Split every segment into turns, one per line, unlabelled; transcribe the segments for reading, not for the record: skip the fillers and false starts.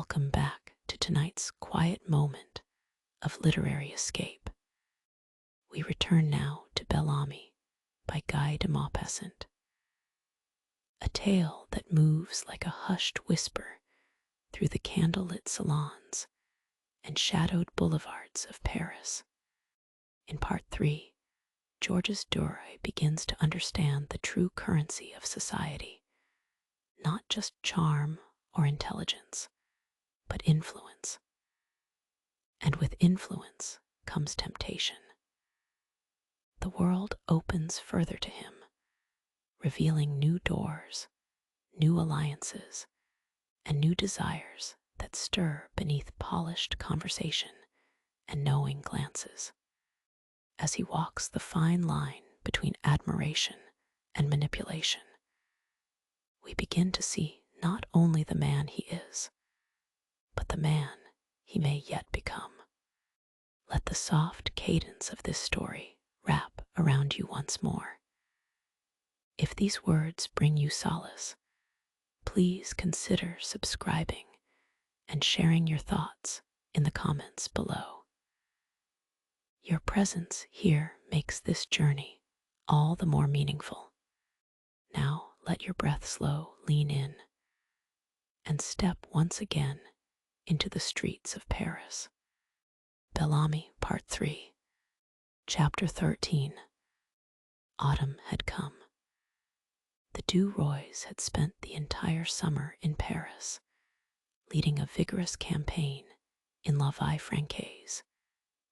welcome back to tonight's quiet moment of literary escape. We return now to Bellamy by Guy de Maupassant, a tale that moves like a hushed whisper through the candlelit salons and shadowed boulevards of Paris. In part 3, Georges Duroy begins to understand the true currency of society, not just charm or intelligence, but influence. And with influence comes temptation. The world opens further to him, revealing new doors, new alliances, and new desires that stir beneath polished conversation and knowing glances. As he walks the fine line between admiration and manipulation, we begin to see not only the man he is, but the man he may yet become. Let the soft cadence of this story wrap around you once more. If these words bring you solace, please consider subscribing and sharing your thoughts in the comments below. Your presence here makes this journey all the more meaningful. Now let your breath slow, lean in, and step once again into the streets of Paris. Bellamy, Part 3, Chapter 13. Autumn had come. The Duroys had spent the entire summer in Paris, leading a vigorous campaign in La Vie Francaise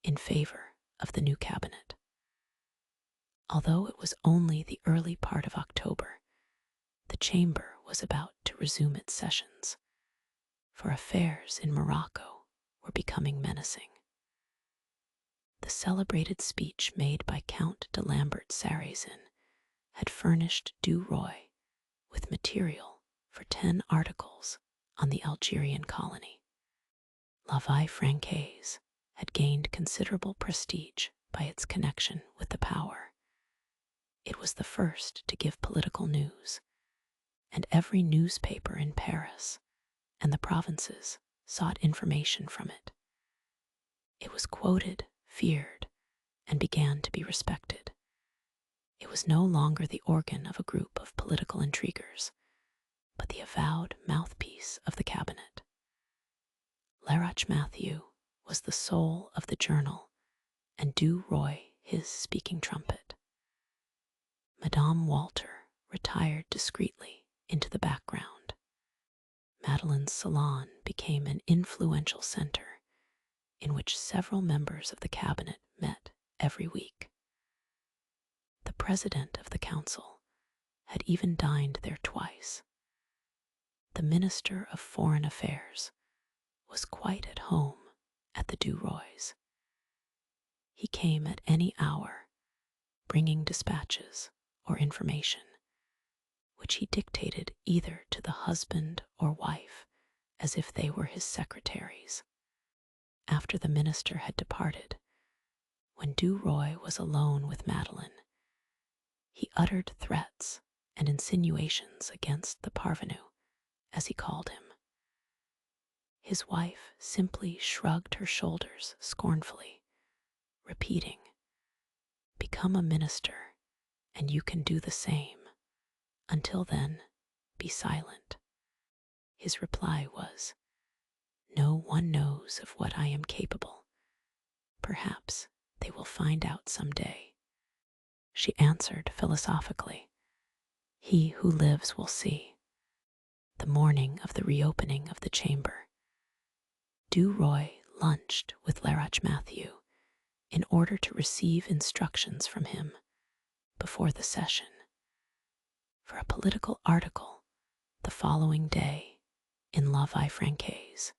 in favor of the new cabinet. Although it was only the early part of October, the chamber was about to resume its sessions, for affairs in Morocco were becoming menacing. The celebrated speech made by Count de Lambert-Sarrazin had furnished Duroy with material for 10 articles on the Algerian colony. La Vie Francaise had gained considerable prestige by its connection with the power. It was the first to give political news, and every newspaper in Paris and the provinces sought information from it. It was quoted, feared, and began to be respected. It was no longer the organ of a group of political intriguers, but the avowed mouthpiece of the cabinet. Laroche Mathieu was the soul of the journal, and Duroy his speaking trumpet. Madame Walter retired discreetly into the background. Madeleine's salon became an influential center in which several members of the cabinet met every week. The president of the council had even dined there twice. The minister of foreign affairs was quite at home at the Duroys. He came at any hour, bringing dispatches or information, which he dictated either to the husband or wife as if they were his secretaries. After the minister had departed, when Duroy was alone with Madeleine, he uttered threats and insinuations against the parvenu, as he called him. His wife simply shrugged her shoulders scornfully, repeating, "Become a minister, and you can do the same. Until then, be silent." His reply was, "No one knows of what I am capable. Perhaps they will find out some day." She answered philosophically, "He who lives will see." The morning of the reopening of the chamber, Duroy lunched with Laroche Mathieu in order to receive instructions from him before the session for a political article the following day in La Vie Francaise,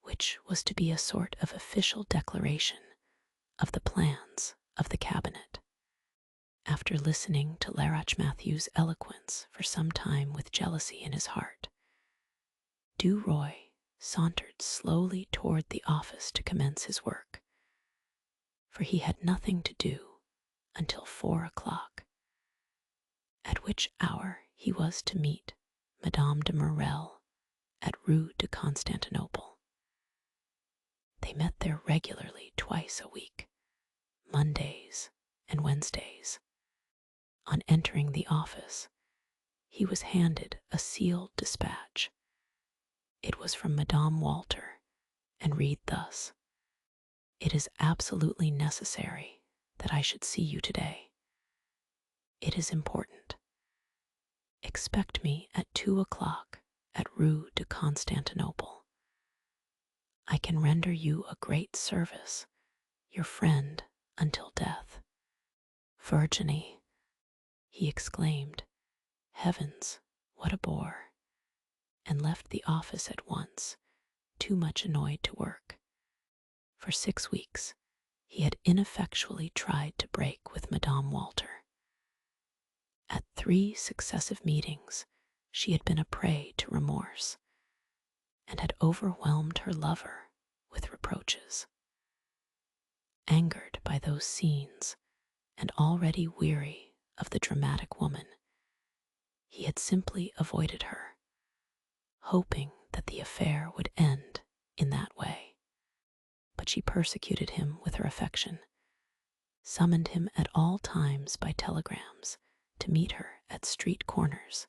which was to be a sort of official declaration of the plans of the cabinet. After listening to Laroche Mathieu's eloquence for some time with jealousy in his heart, Duroy sauntered slowly toward the office to commence his work, for he had nothing to do until 4 o'clock, at which hour he was to meet Madame de Morel at Rue de Constantinople. They met there regularly twice a week, Mondays and Wednesdays. On entering the office, he was handed a sealed dispatch. It was from Madame Walter and read thus: "It is absolutely necessary that I should see you today. It is important. Expect me at 2 o'clock at Rue de Constantinople. I can render you a great service, your friend until death." "Virginie," he exclaimed, "heavens, what a bore," and left the office at once, too much annoyed to work. For 6 weeks, he had ineffectually tried to break with Madame Walter. At 3 successive meetings, she had been a prey to remorse, and had overwhelmed her lover with reproaches. Angered by those scenes, and already weary of the dramatic woman, he had simply avoided her, hoping that the affair would end in that way. But she persecuted him with her affection, summoned him at all times by telegrams to meet her at street corners,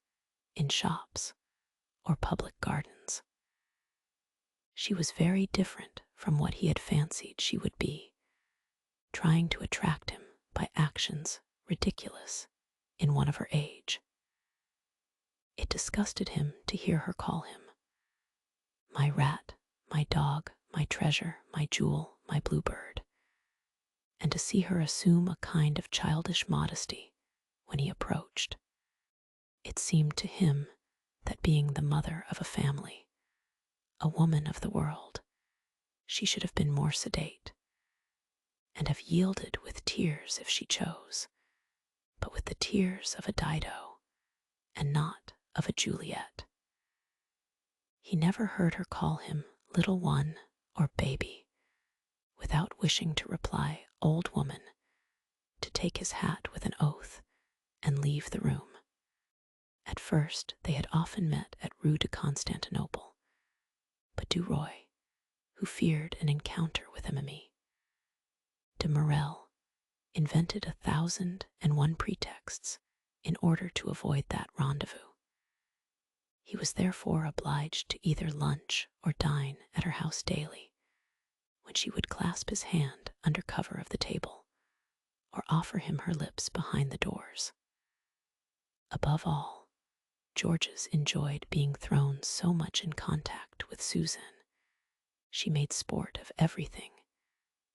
in shops, or public gardens. She was very different from what he had fancied she would be, trying to attract him by actions ridiculous in one of her age. It disgusted him to hear her call him my rat, my dog, my treasure, my jewel, my bluebird, and to see her assume a kind of childish modesty when he approached. It seemed to him that, being the mother of a family, a woman of the world, she should have been more sedate, and have yielded with tears if she chose, but with the tears of a Dido, and not of a Juliet. He never heard her call him little one or baby, without wishing to reply old woman, to take his hat with an oath, and leave the room. At first they had often met at Rue de Constantinople, but Duroy, who feared an encounter with Emily, de Morel, invented 1,001 pretexts in order to avoid that rendezvous. He was therefore obliged to either lunch or dine at her house daily, when she would clasp his hand under cover of the table, or offer him her lips behind the doors. Above all, Georges enjoyed being thrown so much in contact with Suzanne. She made sport of everything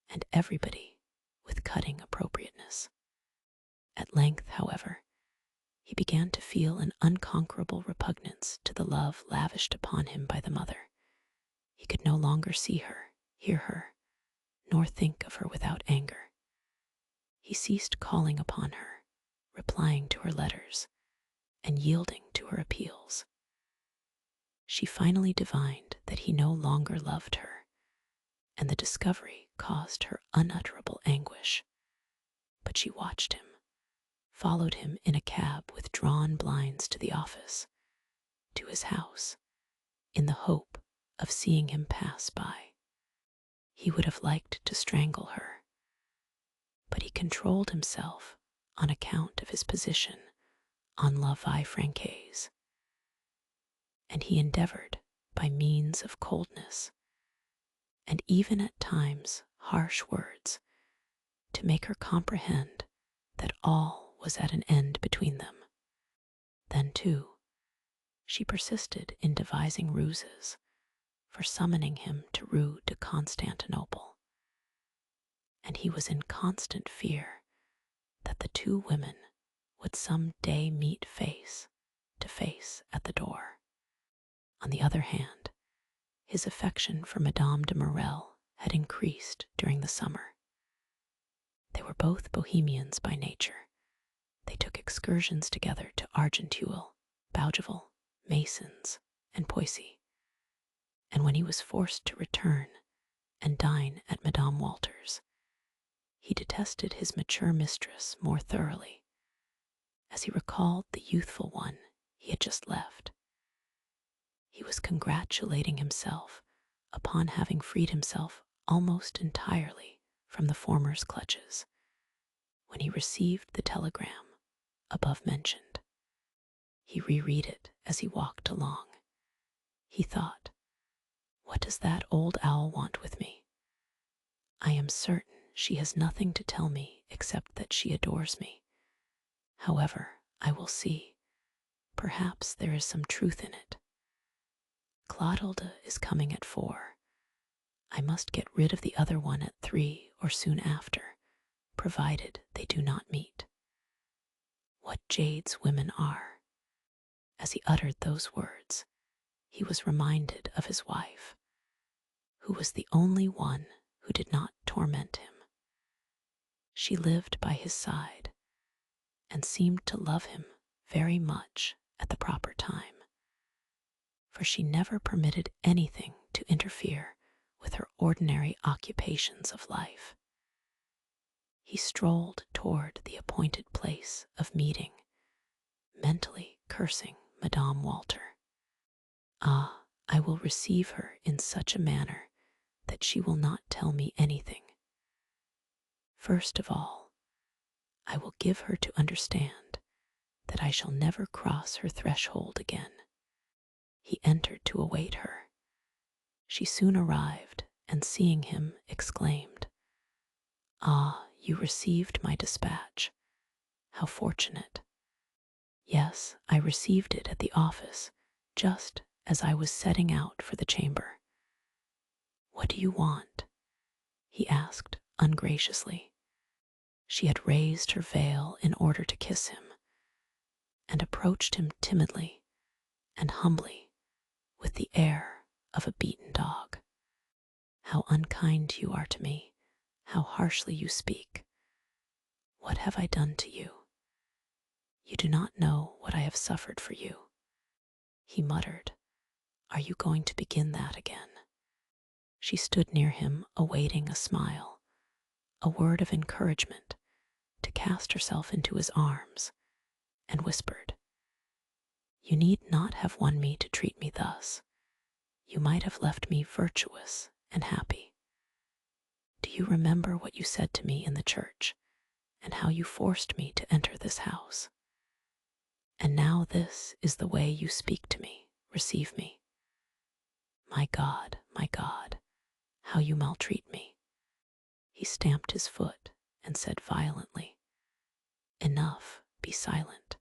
and everybody with cutting appropriateness. At length, however, he began to feel an unconquerable repugnance to the love lavished upon him by the mother. He could no longer see her, hear her, nor think of her without anger. He ceased calling upon her, replying to her letters, and yielding to her appeals. She finally divined that he no longer loved her, and the discovery caused her unutterable anguish. But she watched him, followed him in a cab with drawn blinds to the office, to his house, in the hope of seeing him pass by. He would have liked to strangle her, but he controlled himself on account of his position on La Vie Francaise, and he endeavored by means of coldness, and even at times harsh words, to make her comprehend that all was at an end between them. Then, too, she persisted in devising ruses for summoning him to Rue de Constantinople, and he was in constant fear that the two women would some day meet face to face at the door. On the other hand, his affection for Madame de Morel had increased during the summer. They were both bohemians by nature. They took excursions together to Argenteuil, Bougival, Masons, and Poissy, and when he was forced to return and dine at Madame Walter's, he detested his mature mistress more thoroughly, as he recalled the youthful one he had just left. He He was congratulating himself upon having freed himself almost entirely from the former's clutches when he received the telegram above mentioned. He reread it as he walked along. He thought, "What does that old owl want with me? I am certain she has nothing to tell me except that she adores me. However, I will see. Perhaps there is some truth in it. Clotilde is coming at 4. I must get rid of the other one at 3 or soon after, provided they do not meet. What jades women are." As he uttered those words, he was reminded of his wife, who was the only one who did not torment him. She lived by his side and seemed to love him very much at the proper time, for she never permitted anything to interfere with her ordinary occupations of life. He strolled toward the appointed place of meeting, mentally cursing Madame Walter. Ah, I will receive her in such a manner that she will not tell me anything. First of all, I will give her to understand that I shall never cross her threshold again. He entered to await her. She soon arrived, and seeing him, exclaimed, "Ah, you received my dispatch. How fortunate." "Yes, I received it at the office, just as I was setting out for the chamber." "What do you want?" he asked ungraciously. She had raised her veil in order to kiss him, and approached him timidly and humbly with the air of a beaten dog. "How unkind you are to me, how harshly you speak. What have I done to you? You do not know what I have suffered for you." He muttered, "Are you going to begin that again?" She stood near him, awaiting a smile, a word of encouragement, to cast herself into his arms, and whispered, "You need not have won me to treat me thus. You might have left me virtuous and happy. Do you remember what you said to me in the church, and how you forced me to enter this house? And now this is the way you speak to me, receive me. My God, how you maltreat me." He stamped his foot and said violently, "Enough, be silent.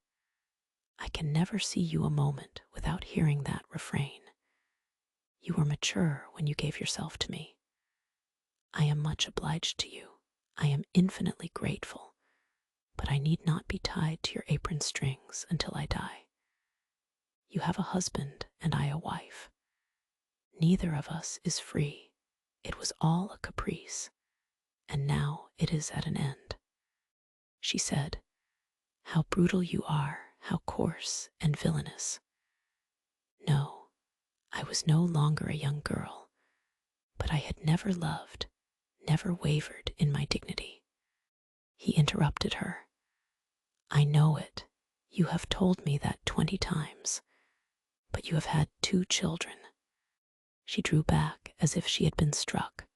I can never see you a moment without hearing that refrain. You were mature when you gave yourself to me. I am much obliged to you. I am infinitely grateful, but I need not be tied to your apron strings until I die. You have a husband and I a wife. Neither of us is free. It was all a caprice, and now it is at an end." She said, "How brutal you are, how coarse and villainous." No, I was no longer a young girl, but I had never loved, never wavered in my dignity. He interrupted her. "I know it. You have told me that 20 times, but you have had 2 children." She drew back as if she had been struck.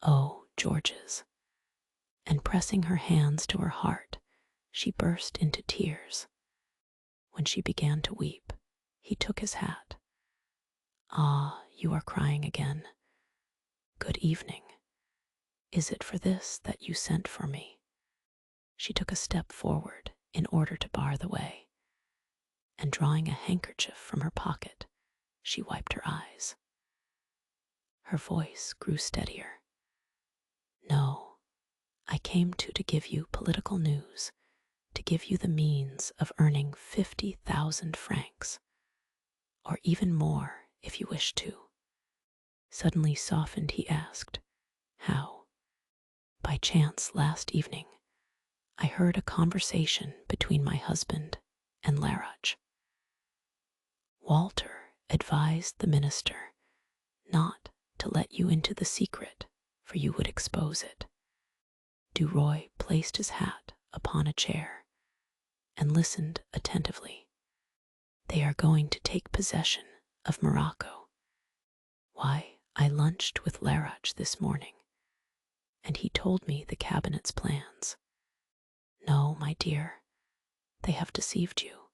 "Oh, George's." And pressing her hands to her heart, she burst into tears. When she began to weep, he took his hat. "Ah, you are crying again. Good evening. Is it for this that you sent for me?" She took a step forward in order to bar the way, and drawing a handkerchief from her pocket, she wiped her eyes. Her voice grew steadier. "No, I came to give you political news, to give you the means of earning 50,000 francs, or even more if you wish to." Suddenly softened, he asked, "How?" "By chance last evening I heard a conversation between my husband and Laroche. Walter advised the minister not to let you into the secret, for you would expose it." Duroy placed his hat upon a chair and listened attentively. "They are going to take possession of Morocco. Why, I lunched with Larach this morning, and he told me the cabinet's plans. No, my dear, they have deceived you,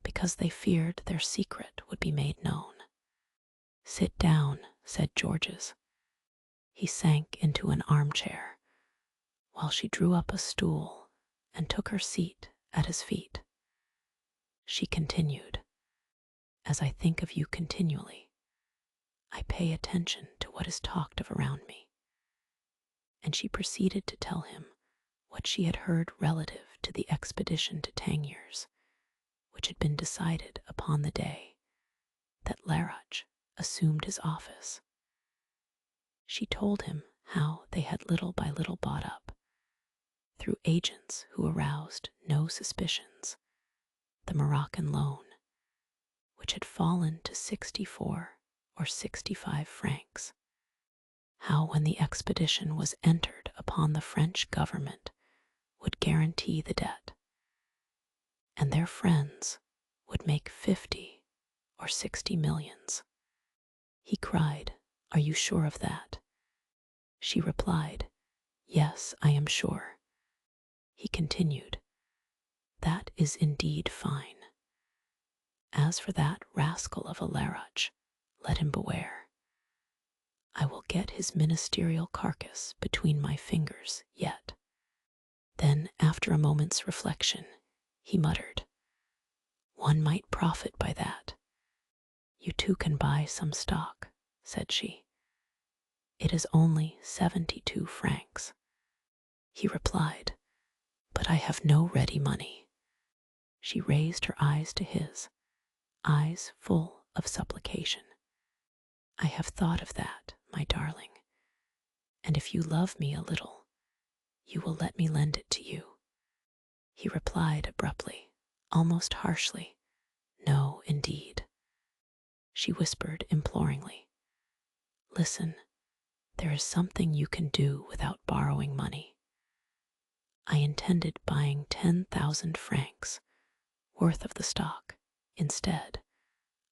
because they feared their secret would be made known. Sit down, said Georges. He sank into an armchair, while she drew up a stool and took her seat at his feet. She continued, as I think of you continually, I pay attention to what is talked of around me. And she proceeded to tell him what she had heard relative to the expedition to Tangiers, which had been decided upon the day that Larach assumed his office. She told him how they had little by little bought up, through agents who aroused no suspicions, the Moroccan loan, which had fallen to 64 or 65 francs. How when the expedition was entered upon, the French government would guarantee the debt, and their friends would make 50 or 60 millions. He cried, Are you sure of that? She replied, Yes, I am sure. He continued, That is indeed fine. As for that rascal of a Larach, let him beware. I will get his ministerial carcass between my fingers yet. Then, after a moment's reflection, he muttered, One might profit by that. You too can buy some stock, said she. It is only 72 francs. He replied, But I have no ready money. She raised her eyes to his, eyes full of supplication. I have thought of that, my darling, and if you love me a little, you will let me lend it to you. He replied abruptly, almost harshly, No, indeed. She whispered imploringly, Listen, there is something you can do without borrowing money. I intended buying 10,000 francs worth of the stock. Instead,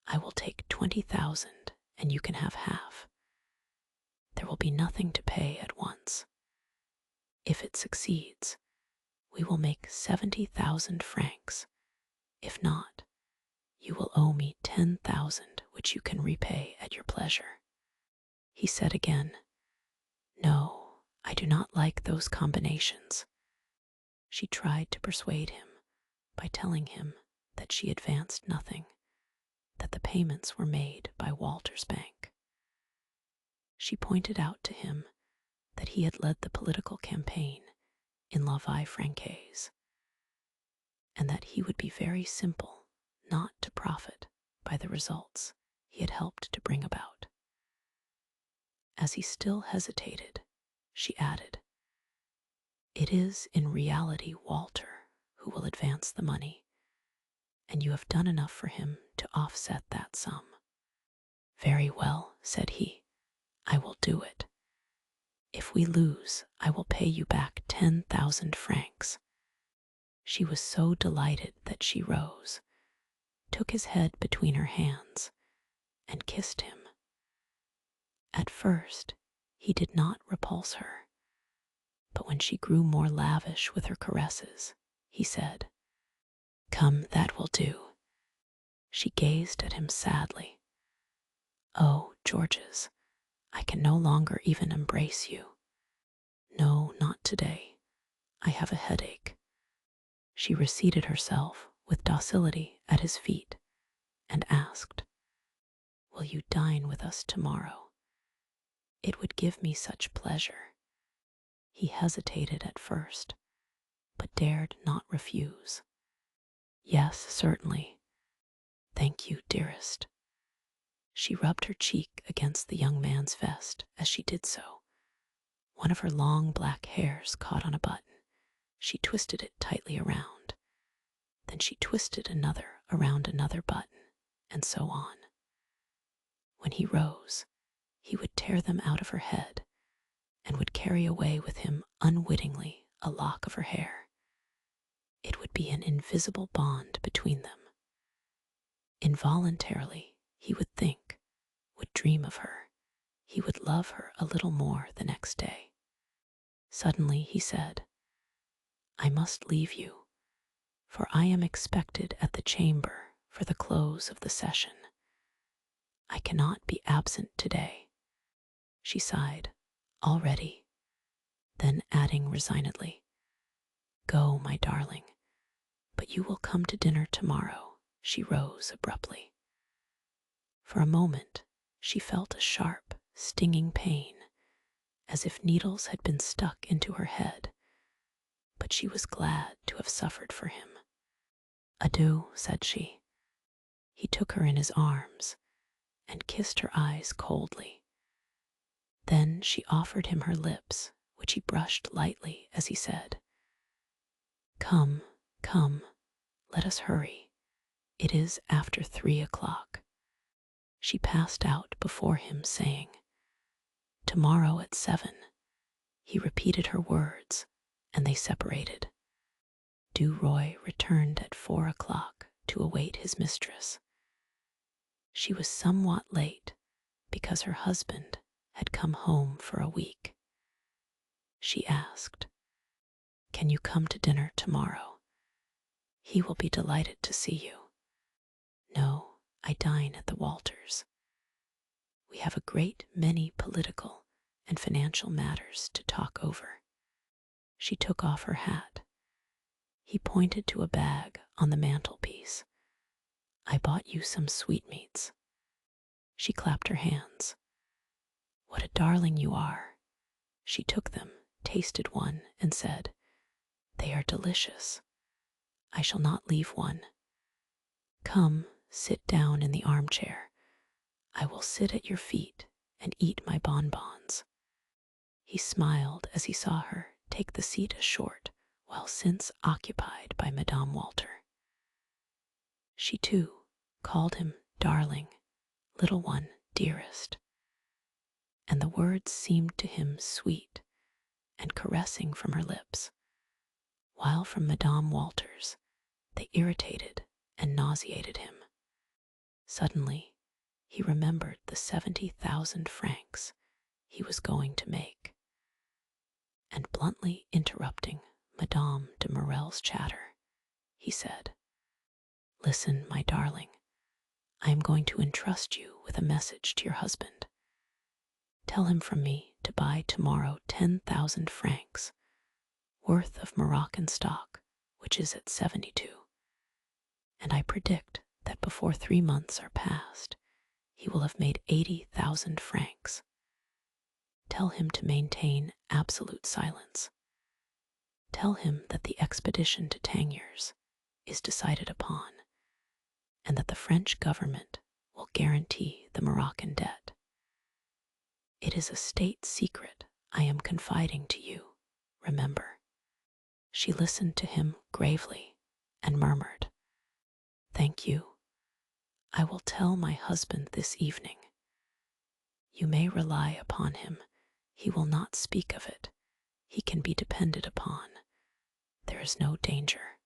I will take 20,000 and you can have half. There will be nothing to pay at once. If it succeeds, we will make 70,000 francs. If not, you will owe me 10,000, which you can repay at your pleasure. He said again, No, I do not like those combinations. She tried to persuade him by telling him that she advanced nothing, that the payments were made by Walter's bank. She pointed out to him that he had led the political campaign in La Vie Francaise, and that he would be very simple not to profit by the results he had helped to bring about. As he still hesitated, she added, It is in reality Walter who will advance the money, and you have done enough for him to offset that sum. Very well, said he, I will do it. If we lose, I will pay you back 10,000 francs. She was so delighted that she rose, took his head between her hands, and kissed him. At first, he did not repulse her, but when she grew more lavish with her caresses, he said, Come, that will do. She gazed at him sadly. Oh, Georges, I can no longer even embrace you. No, not today. I have a headache. She reseated herself with docility at his feet and asked, Will you dine with us tomorrow? It would give me such pleasure. He hesitated at first, but dared not refuse. Yes, certainly. Thank you, dearest. She rubbed her cheek against the young man's vest as she did so. One of her long black hairs caught on a button. She twisted it tightly around. Then she twisted another around another button, and so on. When he rose, he would tear them out of her head and would carry away with him unwittingly a lock of her hair. It would be an invisible bond between them. Involuntarily, He would think, would dream of her. He would love her a little more the next day. Suddenly he said, I must leave you, for I am expected at the chamber for the close of the session. I cannot be absent today. She sighed, already, then adding resignedly, Go, my darling, but you will come to dinner tomorrow. She rose abruptly. For a moment, she felt a sharp, stinging pain, as if needles had been stuck into her head, but she was glad to have suffered for him. Adieu, said she. He took her in his arms and kissed her eyes coldly. Then she offered him her lips, which he brushed lightly as he said, Come, come, let us hurry. It is after 3 o'clock. She passed out before him, saying, Tomorrow at 7. He repeated her words, and they separated. Duroy returned at 4 o'clock to await his mistress. She was somewhat late because her husband had come home for a week. She asked, Can you come to dinner tomorrow? He will be delighted to see you. No, I dine at the Walters. We have a great many political and financial matters to talk over. She took off her hat. He pointed to a bag on the mantelpiece. I bought you some sweetmeats. She clapped her hands. What a darling you are. She took them, tasted one, and said, They are delicious. I shall not leave one. Come, sit down in the armchair. I will sit at your feet and eat my bonbons. He smiled as he saw her take the seat ashort while since occupied by Madame Walter. She too called him darling, little one, dearest, and the words seemed to him sweet and caressing from her lips, while from Madame Walter's they irritated and nauseated him. Suddenly, he remembered the 70,000 francs he was going to make, and bluntly interrupting Madame de Morel's chatter, he said, Listen, my darling, I am going to entrust you with a message to your husband. Tell him from me to buy tomorrow 10,000 francs worth of Moroccan stock, which is at 72, and I predict that before 3 months are past, he will have made 80,000 francs. Tell him to maintain absolute silence. Tell him that the expedition to Tangiers is decided upon, and that the French government will guarantee the Moroccan debt. It is a state secret I am confiding to you, remember. She listened to him gravely and murmured, Thank you. I will tell my husband this evening. You may rely upon him. He will not speak of it. He can be depended upon. There is no danger.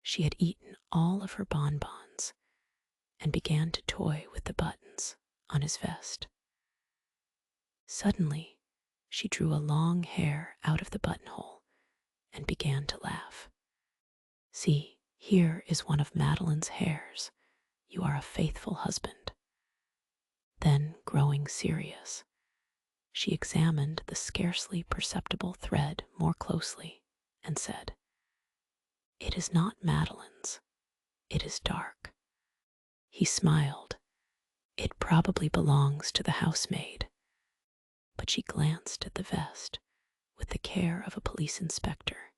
She had eaten all of her bonbons and began to toy with the buttons on his vest. Suddenly, she drew a long hair out of the buttonhole and began to laugh. See, here is one of Madeleine's hairs. You are a faithful husband. Then, growing serious, she examined the scarcely perceptible thread more closely and said, It is not Madeleine's. It is dark. He smiled. It probably belongs to the housemaid. But she glanced at the vest with the care of a police inspector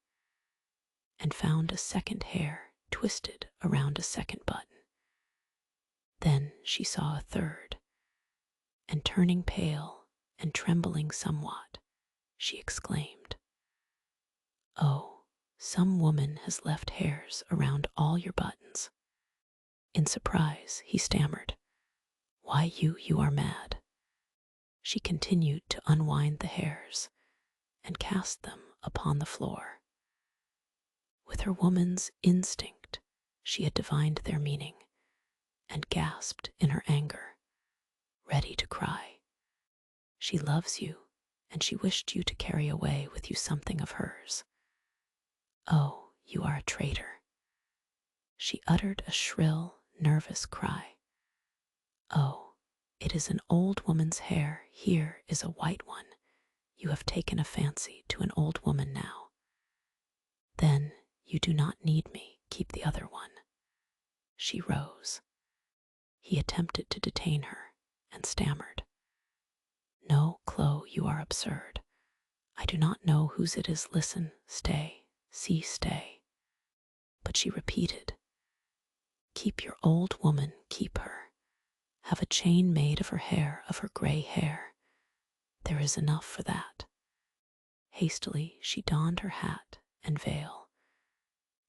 and found a second hair twisted around a second button. Then she saw a third, and turning pale and trembling somewhat, she exclaimed, Oh, some woman has left hairs around all your buttons. In surprise, he stammered, Why, you are mad. She continued to unwind the hairs and cast them upon the floor. With her woman's instinct, she had divined their meaning and gasped in her anger, ready to cry. She loves you, and she wished you to carry away with you something of hers. Oh, you are a traitor. She uttered a shrill, nervous cry. Oh, it is an old woman's hair, here is a white one. You have taken a fancy to an old woman now. Then you do not need me, keep the other one. She rose. He attempted to detain her and stammered. No, Chloe, you are absurd. I do not know whose it is. Listen, stay, see, stay. But she repeated, keep your old woman, keep her. Have a chain made of her hair, of her gray hair. There is enough for that. Hastily, she donned her hat and veil,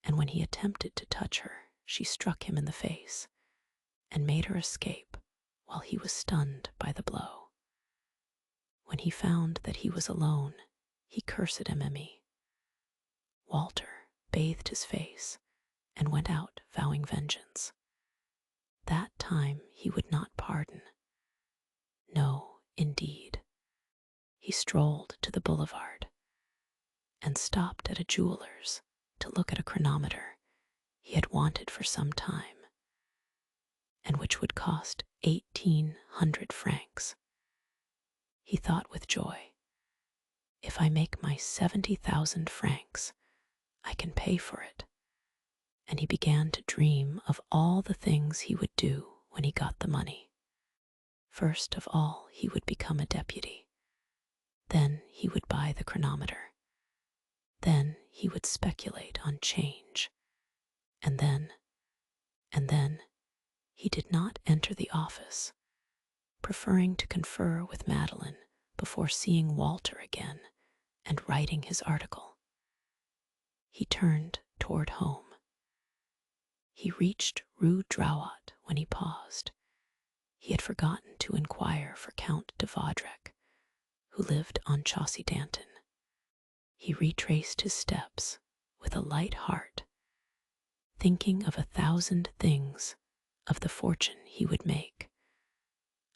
and when he attempted to touch her, she struck him in the face and made her escape while he was stunned by the blow. When he found that he was alone, he cursed Emmy. Walter bathed his face and went out vowing vengeance. That time he would not pardon. No, indeed. He strolled to the boulevard and stopped at a jeweler's to look at a chronometer he had wanted for some time, and which would cost 1,800 francs. He thought with joy, if I make my 70,000 francs, I can pay for it. And he began to dream of all the things he would do when he got the money. First of all, he would become a deputy. Then he would buy the chronometer. Then he would speculate on change. And then he did not enter the office, preferring to confer with Madeline before seeing Walter again and writing his article. He turned toward home. He reached Rue Drouot when he paused. He had forgotten to inquire for Count de Vaudrec, who lived on Chaussee Danton. He retraced his steps with a light heart, thinking of 1,000 things, of the fortune he would make,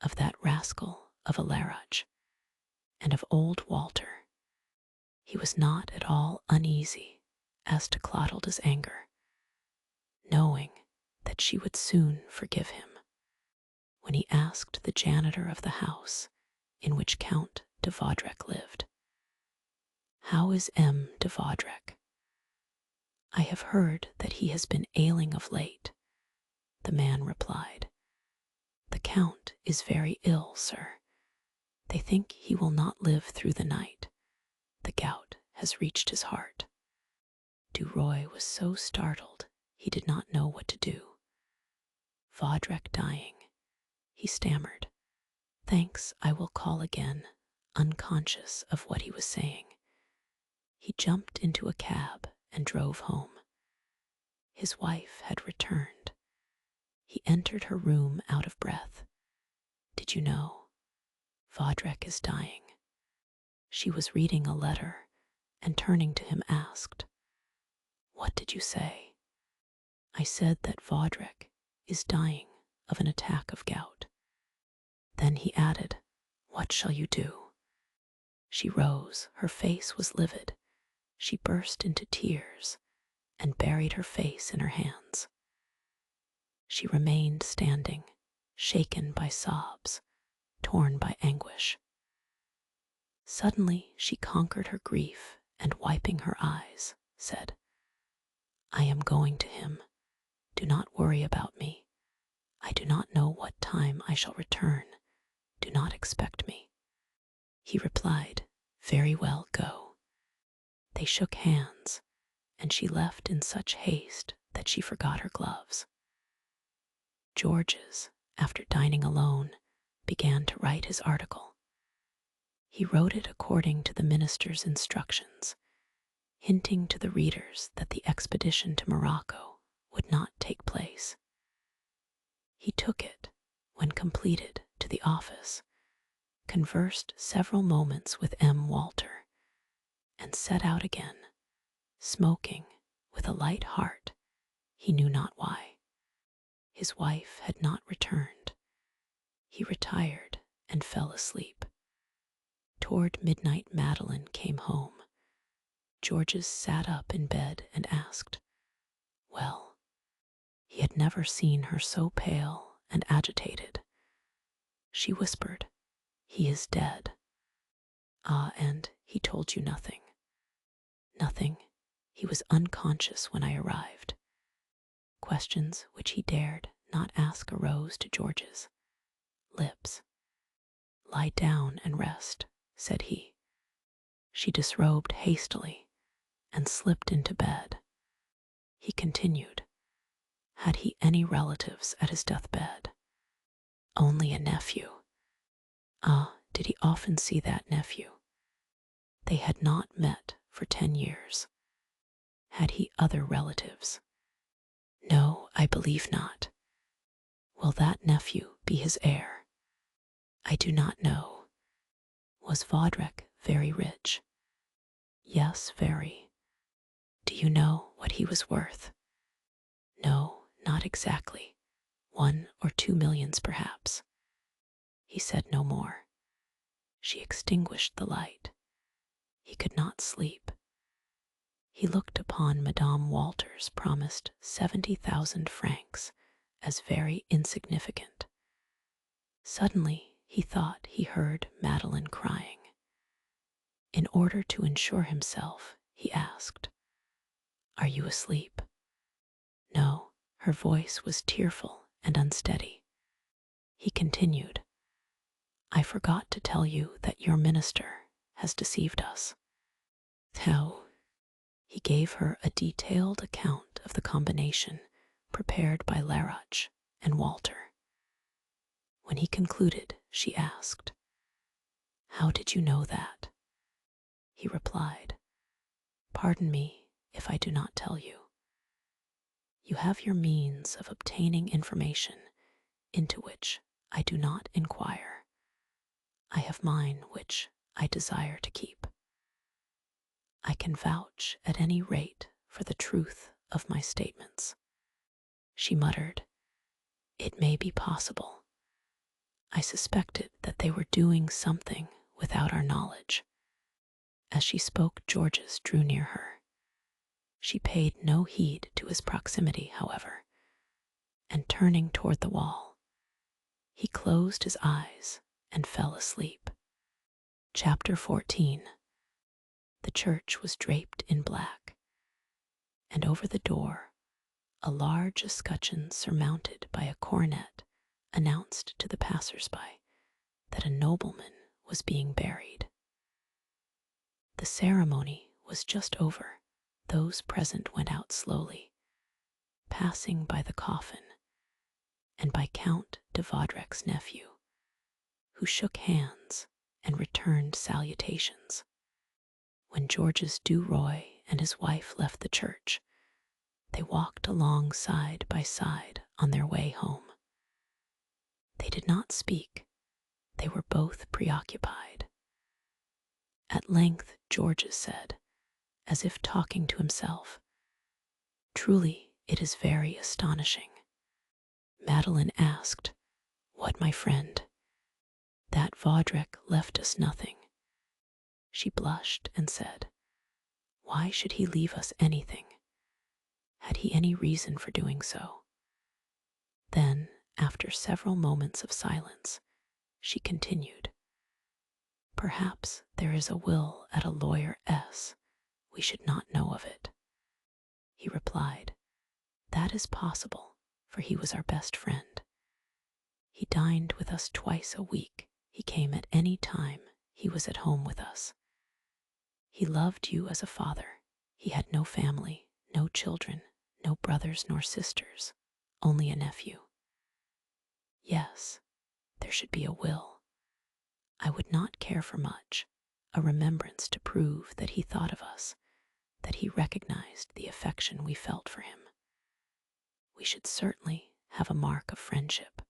of that rascal of a Laroche, and of old Walter. He was not at all uneasy as to Clotilde's anger, knowing that she would soon forgive him. When he asked the janitor of the house in which Count de Vaudrec lived, how is M. de Vaudrec? I have heard that he has been ailing of late, the man replied. The Count is very ill, sir. They think he will not live through the night. The gout has reached his heart. Duroy was so startled he did not know what to do. Vaudrec dying, he stammered. Thanks, I will call again, unconscious of what he was saying. He jumped into a cab and drove home. His wife had returned. He entered her room out of breath. Did you know? Vaudrec is dying. She was reading a letter and turning to him asked, What did you say? I said that Vaudrec is dying of an attack of gout. Then he added, What shall you do? She rose, her face was livid. She burst into tears and buried her face in her hands. She remained standing, shaken by sobs, torn by anguish. Suddenly she conquered her grief and, wiping her eyes, said, I am going to him. Do not worry about me. I do not know what time I shall return. Do not expect me. He replied, Very well, go. They shook hands, and she left in such haste that she forgot her gloves. Georges, after dining alone, began to write his article. He wrote it according to the minister's instructions, hinting to the readers that the expedition to Morocco would not take place. He took it, when completed, to the office, conversed several moments with M. Walter, and set out again, smoking with a light heart, he knew not why. His wife had not returned. He retired and fell asleep. Toward midnight, Madeline came home. Georges sat up in bed and asked, "Well?" He had never seen her so pale and agitated. She whispered, "He is dead." "Ah, and he told you nothing?" "Nothing. He was unconscious when I arrived." Questions which he dared not ask arose to George's lips. "Lie down and rest," said he. She disrobed hastily and slipped into bed. He continued, "Had he any relatives at his deathbed?" "Only a nephew." "Ah, did he often see that nephew?" "They had not met for 10 years." "Had he other relatives?" "No, I believe not." "Will that nephew be his heir?" "I do not know." "Was Vaudrec very rich?" "Yes, very." "Do you know what he was worth?" "No, not exactly. 1 or 2 millions, perhaps." He said no more. She extinguished the light. He could not sleep. He looked upon Madame Walter's promised 70,000 francs as very insignificant. Suddenly he thought he heard Madeline crying. In order to ensure himself, he asked, "Are you asleep?" No, her voice was tearful and unsteady. He continued, "I forgot to tell you that your minister has deceived us." "How?" He gave her a detailed account of the combination prepared by Laroche and Walter. When he concluded, she asked, "How did you know that?" He replied, "Pardon me if I do not tell you. You have your means of obtaining information into which I do not inquire. I have mine which I desire to keep. I can vouch at any rate for the truth of my statements." She muttered, "It may be possible. I suspected that they were doing something without our knowledge." As she spoke, Georges drew near her. She paid no heed to his proximity, however, and turning toward the wall, he closed his eyes and fell asleep. Chapter 14. The church was draped in black, and over the door a large escutcheon surmounted by a coronet announced to the passers-by that a nobleman was being buried. The ceremony was just over. Those present went out slowly, passing by the coffin and by Count de Vaudrec's nephew, who shook hands and returned salutations. When Georges Duroy and his wife left the church, they walked along side by side on their way home. They did not speak. They were both preoccupied. At length Georges said, as if talking to himself, "Truly, it is very astonishing." Madeline asked, "What, my friend?" "That Vaudrec left us nothing." She blushed and said, "Why should he leave us anything? Had he any reason for doing so?" Then, after several moments of silence, she continued, "Perhaps there is a will at a lawyer S. We should not know of it." He replied, "That is possible, for he was our best friend. He dined with us twice a week. He came at any time he was at home with us. He loved you as a father. He had no family, no children, no brothers nor sisters, only a nephew. Yes, there should be a will. I would not care for much, a remembrance to prove that he thought of us, that he recognized the affection we felt for him. We should certainly have a mark of friendship,"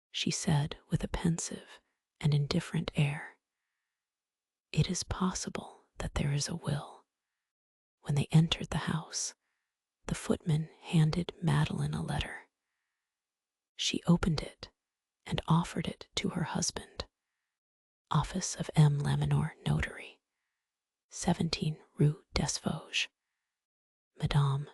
she said with a pensive and indifferent air. "It is possible that there is a will." When they entered the house, the footman handed Madeline a letter. She opened it and offered it to her husband. Office of M. Laminor, Notary, 17 Rue des Vosges. Madame,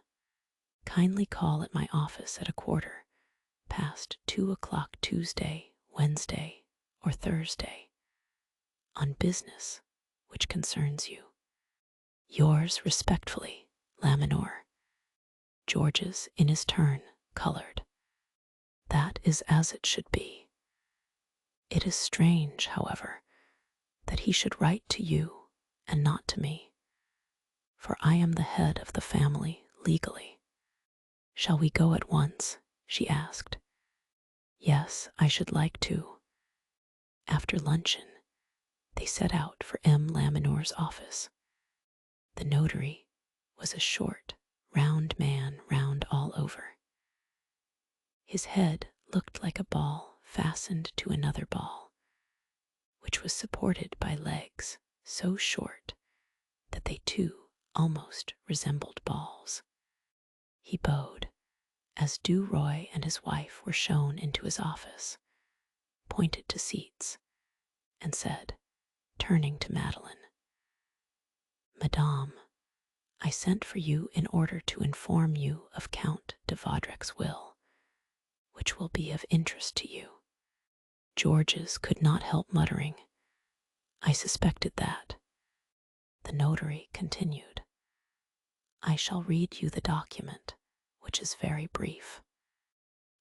kindly call at my office at 2:15 Tuesday, Wednesday, or Thursday, on business which concerns you. Yours respectfully, Laminor. Georges, in his turn, colored. That is as it should be. It is strange, however, that he should write to you and not to me, for I am the head of the family legally. Shall we go at once? She asked. Yes, I should like to. After luncheon, they set out for M. Laminor's office. The notary was a short, round man, round all over. His head looked like a ball fastened to another ball, which was supported by legs so short that they too almost resembled balls. He bowed as Du Roy and his wife were shown into his office, pointed to seats, and said, turning to Madeline, Madame, I sent for you in order to inform you of Count de Vaudrec's will, which will be of interest to you. Georges could not help muttering, I suspected that. The notary continued, I shall read you the document, which is very brief.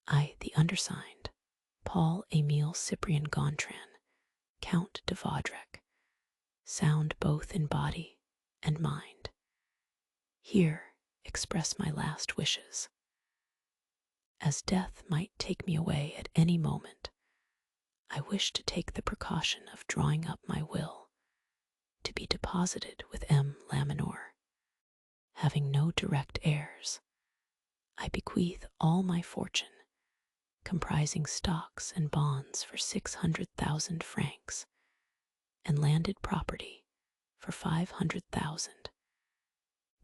I, the undersigned, Paul Émile Cyprien Gontran, Count de Vaudrec, sound both in body and mind, here express my last wishes. As death might take me away at any moment, I wish to take the precaution of drawing up my will, to be deposited with M. Laminor. Having no direct heirs, I bequeath all my fortune, comprising stocks and bonds for 600,000 francs, and landed property for 500,000,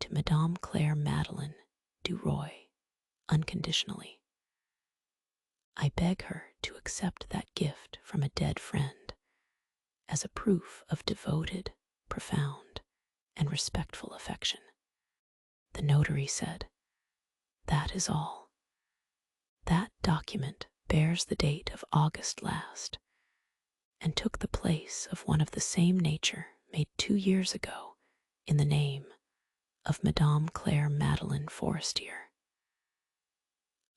to Madame Claire Madeleine Du Roy, unconditionally. I beg her to accept that gift from a dead friend as a proof of devoted, profound, and respectful affection. The notary said, That is all. That document bears the date of August last, and took the place of one of the same nature made 2 years ago in the name of Madame Claire Madeleine Forestier.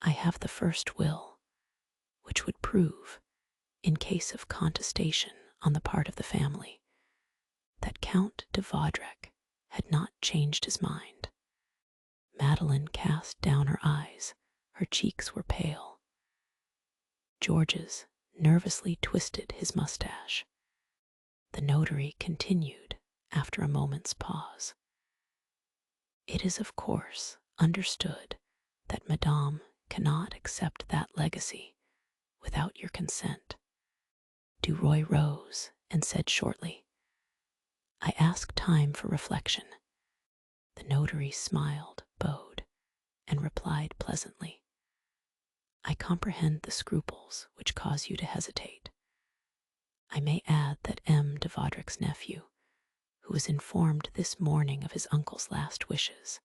I have the first will, which would prove, in case of contestation on the part of the family, that Count de Vaudrec had not changed his mind. Madeleine cast down her eyes. Her cheeks were pale. Georges nervously twisted his mustache. The notary continued after a moment's pause. It is of course understood that Madame cannot accept that legacy without your consent. Du Roy rose and said shortly, I ask time for reflection. The notary smiled, bowed, and replied pleasantly, I comprehend the scruples which cause you to hesitate. I may add that M. de Vaudrec's nephew, who was informed this morning of his uncle's last wishes,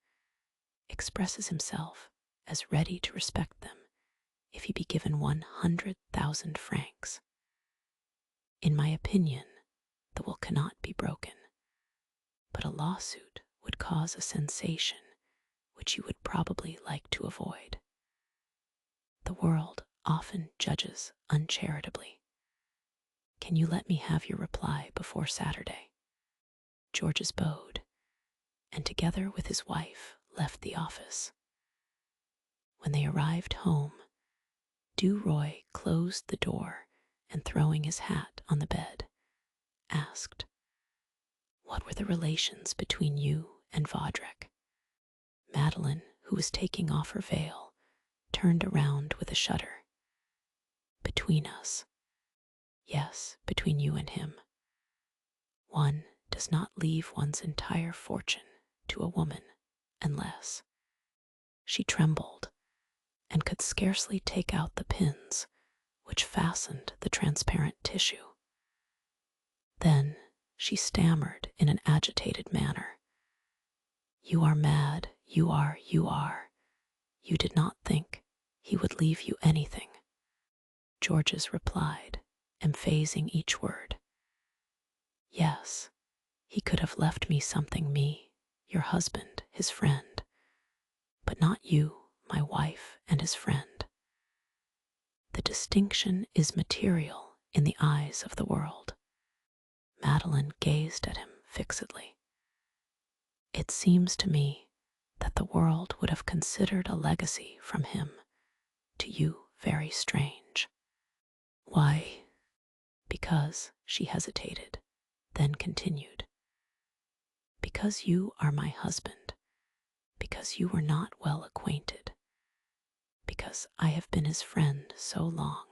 expresses himself as ready to respect them if he be given 100,000 francs. In my opinion, the will cannot be broken, but a lawsuit would cause a sensation which you would probably like to avoid. The world often judges uncharitably. Can you let me have your reply before Saturday? Georges bowed, and together with his wife left the office. When they arrived home, Du Roy closed the door and, throwing his hat on the bed, asked, What were the relations between you and Vaudrec? Madeline, who was taking off her veil, turned around with a shudder. Between us. Yes, between you and him. One does not leave one's entire fortune to a woman unless. She trembled and could scarcely take out the pins which fastened the transparent tissue. Then she stammered in an agitated manner, "You are mad, you are. You did not think he would leave you anything." George's replied, emphasizing each word. "Yes, he could have left me something, me, your husband, his friend, but not you, my wife and his friend. The distinction is material in the eyes of the world." Madeline gazed at him fixedly. "It seems to me that the world would have considered a legacy from him to you very strange." "Why?" "Because," she hesitated, then continued, "because you are my husband, because you were not well acquainted, because I have been his friend so long,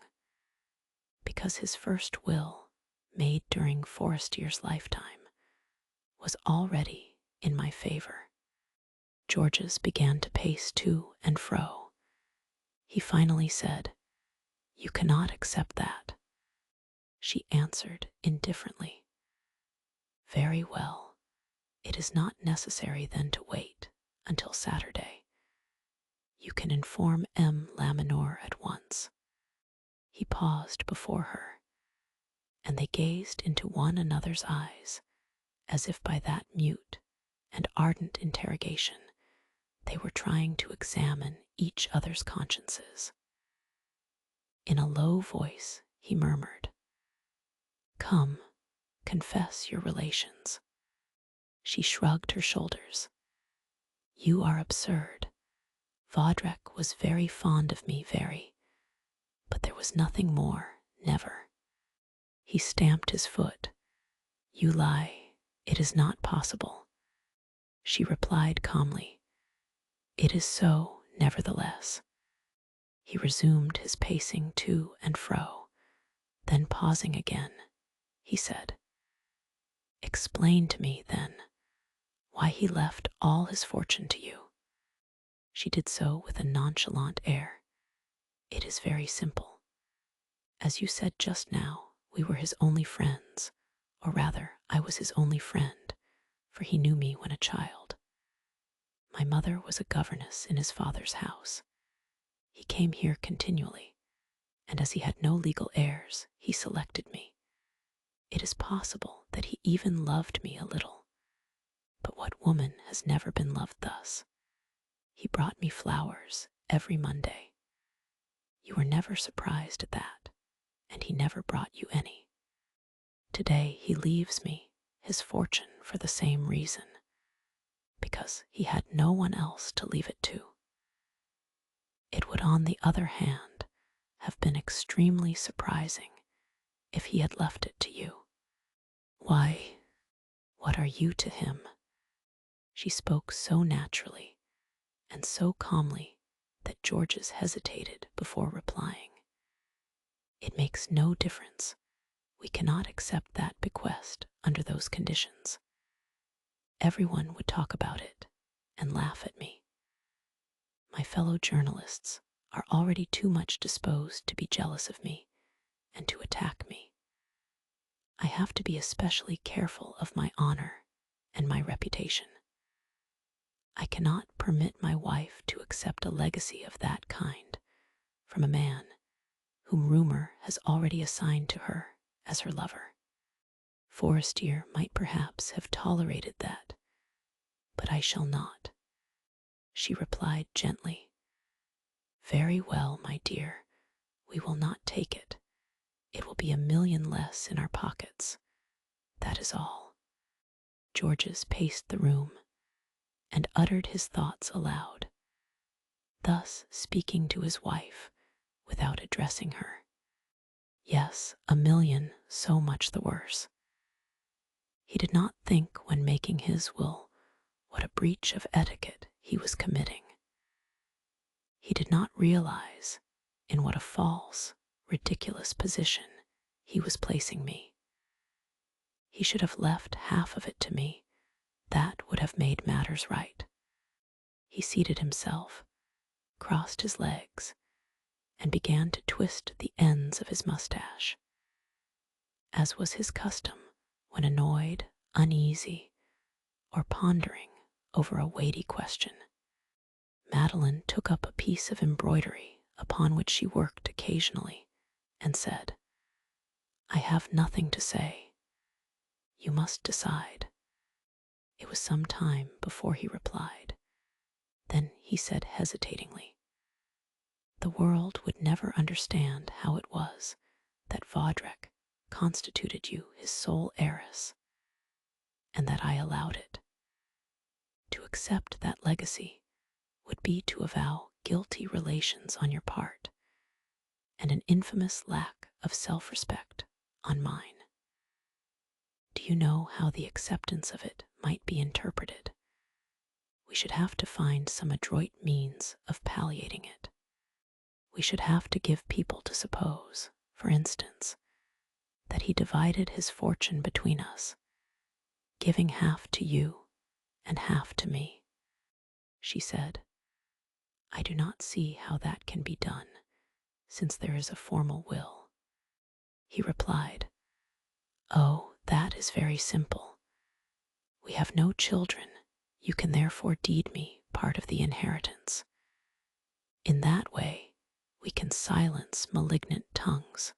because his first will, made during Forestier's lifetime, was already in my favor." Georges began to pace to and fro. He finally said, "You cannot accept that." She answered indifferently, "Very well. It is not necessary then to wait until Saturday. You can inform M. Laminor at once." He paused before her, and they gazed into one another's eyes, as if by that mute and ardent interrogation they were trying to examine each other's consciences. In a low voice he murmured, "Come, confess your relations." She shrugged her shoulders. "You are absurd. Vaudrec was very fond of me, very, but there was nothing more, never." He stamped his foot. "You lie. It is not possible." She replied calmly, "It is so, nevertheless." He resumed his pacing to and fro, then pausing again, he said, "Explain to me, then, why he left all his fortune to you." She did so with a nonchalant air. "It is very simple. As you said just now, we were his only friends, or rather, I was his only friend, for he knew me when a child. My mother was a governess in his father's house. He came here continually, and as he had no legal heirs, he selected me. It is possible that he even loved me a little, but what woman has never been loved thus? He brought me flowers every Monday. You were never surprised at that, and he never brought you any. Today he leaves me his fortune for the same reason, because he had no one else to leave it to. It would, on the other hand, have been extremely surprising if he had left it to you. Why, what are you to him?" She spoke so naturally and so calmly that Georges hesitated before replying. "It makes no difference. We cannot accept that bequest under those conditions. Everyone would talk about it and laugh at me. My fellow journalists are already too much disposed to be jealous of me and to attack me. I have to be especially careful of my honor and my reputation. I cannot permit my wife to accept a legacy of that kind from a man whom rumor has already assigned to her as her lover. Forestier might perhaps have tolerated that, but I shall not." She replied gently, "Very well, my dear, we will not take it. It will be 1,000,000 less in our pockets. That is all." Georges paced the room and uttered his thoughts aloud, thus speaking to his wife without addressing her. Yes, 1,000,000, so much the worse. He did not think when making his will what a breach of etiquette he was committing. He did not realize in what a false, ridiculous position he was placing me. He should have left half of it to me. That would have made matters right. He seated himself, crossed his legs, and began to twist the ends of his mustache. As was his custom when annoyed, uneasy, or pondering over a weighty question, Madeline took up a piece of embroidery upon which she worked occasionally and said, "I have nothing to say. You must decide." It was some time before he replied. Then he said hesitatingly, "The world would never understand how it was that Vaudrec constituted you his sole heiress, and that I allowed it. To accept that legacy would be to avow guilty relations on your part and an infamous lack of self-respect on mine. Do you know how the acceptance of it might be interpreted? We should have to find some adroit means of palliating it. We should have to give people to suppose, for instance, that he divided his fortune between us, giving half to you and half to me." She said, "I do not see how that can be done, since there is a formal will." He replied, "Oh, that is very simple. We have no children. You can therefore deed me part of the inheritance. In that way, we can silence malignant tongues."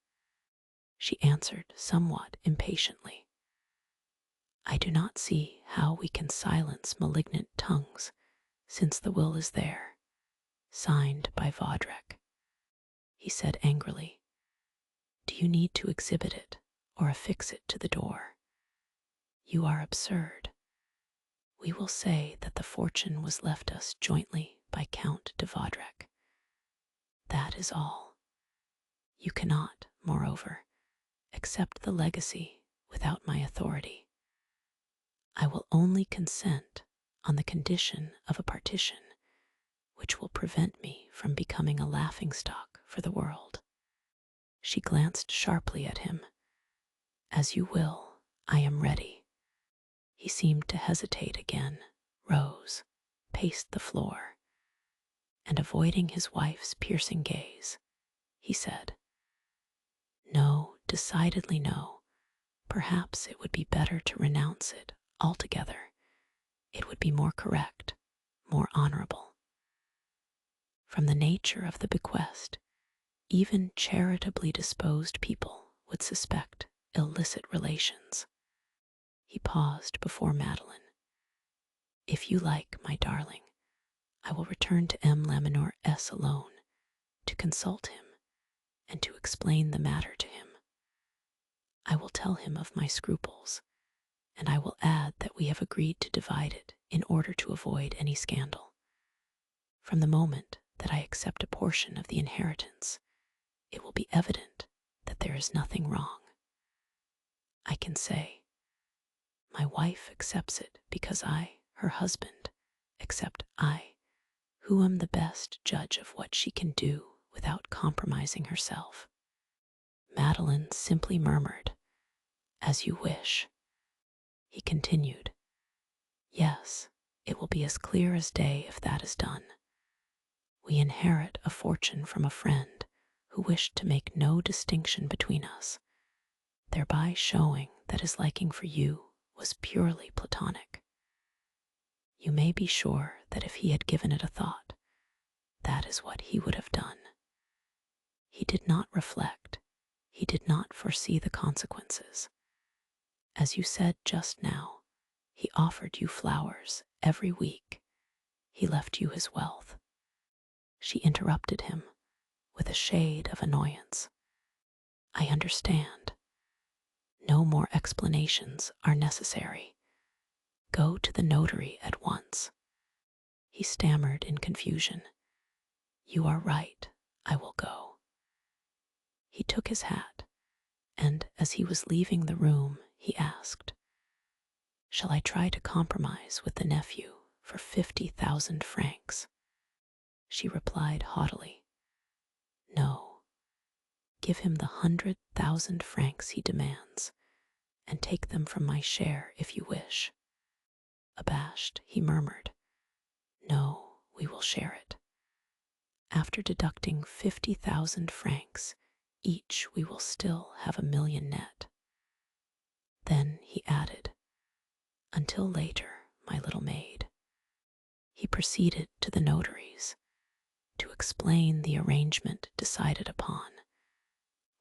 She answered somewhat impatiently, "I do not see how we can silence malignant tongues, since the will is there, signed by Vaudrec." He said angrily, "Do you need to exhibit it or affix it to the door? You are absurd. We will say that the fortune was left us jointly by Count de Vaudrec. That is all. You cannot, moreover, accept the legacy without my authority. I will only consent on the condition of a partition which will prevent me from becoming a laughingstock for the world." She glanced sharply at him. "As you will, I am ready." He seemed to hesitate again, rose, paced the floor, and avoiding his wife's piercing gaze, he said, "No, decidedly no. Perhaps it would be better to renounce it altogether. It would be more correct, more honorable. From the nature of the bequest, even charitably disposed people would suspect illicit relations." He paused before Madeline. "If you like, my darling, I will return to M. Laminor S. alone, to consult him and to explain the matter to him. I will tell him of my scruples, and I will add that we have agreed to divide it in order to avoid any scandal. From the moment that I accept a portion of the inheritance, it will be evident that there is nothing wrong. I can say, my wife accepts it because I, her husband, accept I, who am the best judge of what she can do without compromising herself." Madeline simply murmured, "As you wish." He continued, "Yes, it will be as clear as day if that is done. We inherit a fortune from a friend who wished to make no distinction between us, thereby showing that his liking for you was purely platonic. You may be sure that if he had given it a thought, that is what he would have done. He did not reflect, he did not foresee the consequences. As you said just now, he offered you flowers every week. He left you his wealth." She interrupted him with a shade of annoyance. "I understand. No more explanations are necessary. Go to the notary at once." He stammered in confusion. "You are right. I will go." He took his hat, and as he was leaving the room, he asked, "Shall I try to compromise with the nephew for 50,000 francs?" She replied haughtily, "No. Give him the 100,000 francs he demands, and take them from my share if you wish." Abashed, he murmured, "No, we will share it." After deducting 50,000 francs each, we will still have 1,000,000 net. Then he added, "Until later, my little maid." He proceeded to the notary's to explain the arrangement decided upon,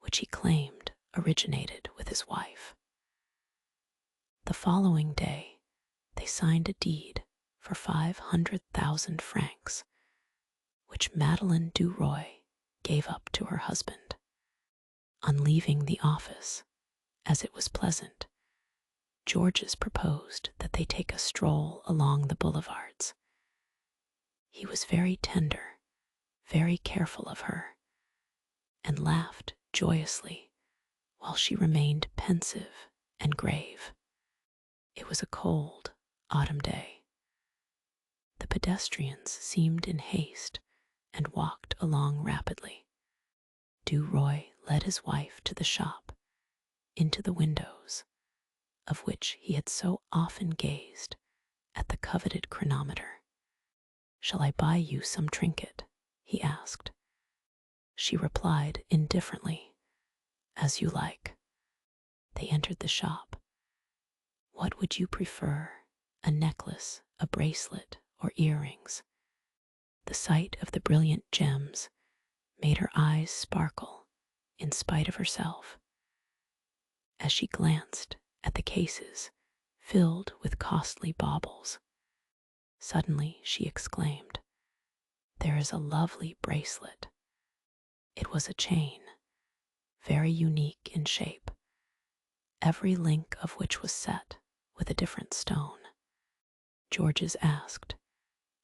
which he claimed originated with his wife. The following day, they signed a deed for 500,000 francs, which Madeleine Duroy gave up to her husband. On leaving the office, as it was pleasant, Georges proposed that they take a stroll along the boulevards. He was very tender, very careful of her, and laughed joyously while she remained pensive and grave. It was a cold autumn day. The pedestrians seemed in haste and walked along rapidly. Duroy led his wife to the shop, into the windows, of which he had so often gazed at the coveted chronometer. "Shall I buy you some trinket?" he asked. She replied indifferently, "As you like." They entered the shop. "What would you prefer, a necklace, a bracelet, or earrings?" The sight of the brilliant gems made her eyes sparkle in spite of herself. As she glanced at the cases filled with costly baubles, suddenly she exclaimed, "There is a lovely bracelet." It was a chain, very unique in shape, every link of which was set with a different stone. Georges asked,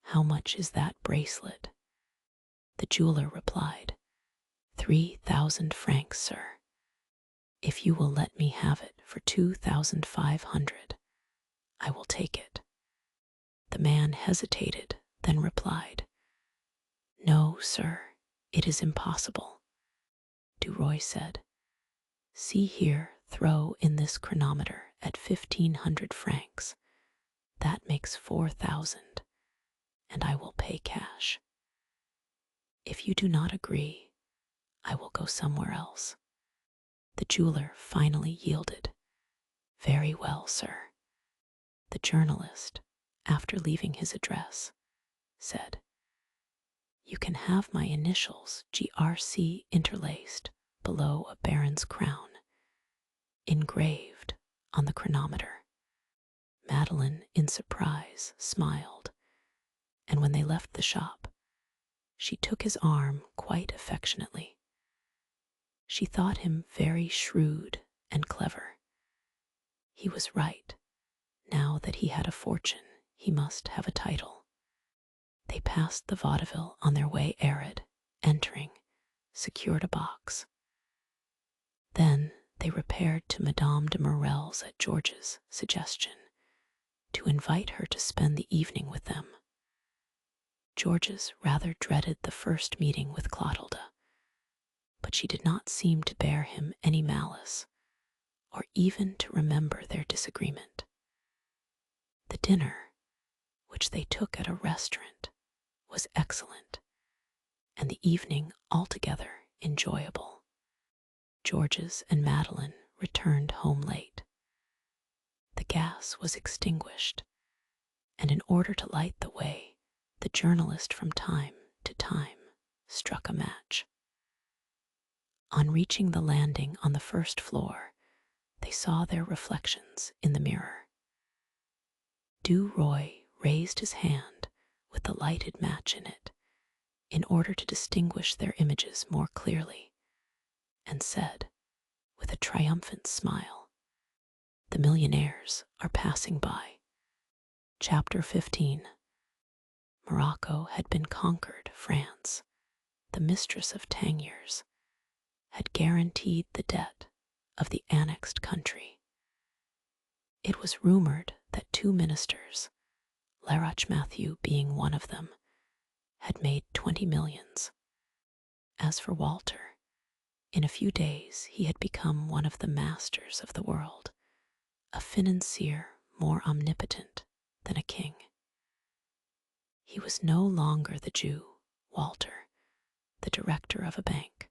"How much is that bracelet?" The jeweler replied, 3,000 francs, sir. If you will let me have it for 2,500, I will take it." The man hesitated, then replied, "No, sir, it is impossible." Duroy said, "See here, throw in this chronometer at 1,500 francs. That makes 4,000, and I will pay cash. If you do not agree, I will go somewhere else." The jeweler finally yielded. "Very well, sir." The journalist, after leaving his address, said, "You can have my initials GRC interlaced below a baron's crown, engraved on the chronometer." Madeleine, in surprise, smiled, and when they left the shop, she took his arm quite affectionately. She thought him very shrewd and clever. He was right. Now that he had a fortune, he must have a title. They passed the vaudeville on their way arid, entering, secured a box. Then they repaired to Madame de Morel's at George's suggestion, to invite her to spend the evening with them. Georges rather dreaded the first meeting with Clotilde, but she did not seem to bear him any malice, or even to remember their disagreement. The dinner, which they took at a restaurant, was excellent, and the evening altogether enjoyable. Georges and Madeleine returned home late. The gas was extinguished, and in order to light the way, the journalist from time to time struck a match. On reaching the landing on the first floor, they saw their reflections in the mirror. Duroy raised his hand with the lighted match in it, in order to distinguish their images more clearly, and said, with a triumphant smile, "The millionaires are passing by." Chapter 15. Morocco had been conquered. France, the mistress of Tangiers, had guaranteed the debt of the annexed country. It was rumored that 2 ministers, Laroche Mathieu being one of them, had made 20 millions. As for Walter, in a few days he had become one of the masters of the world, a financier more omnipotent than a king. He was no longer the Jew, Walter, the director of a bank,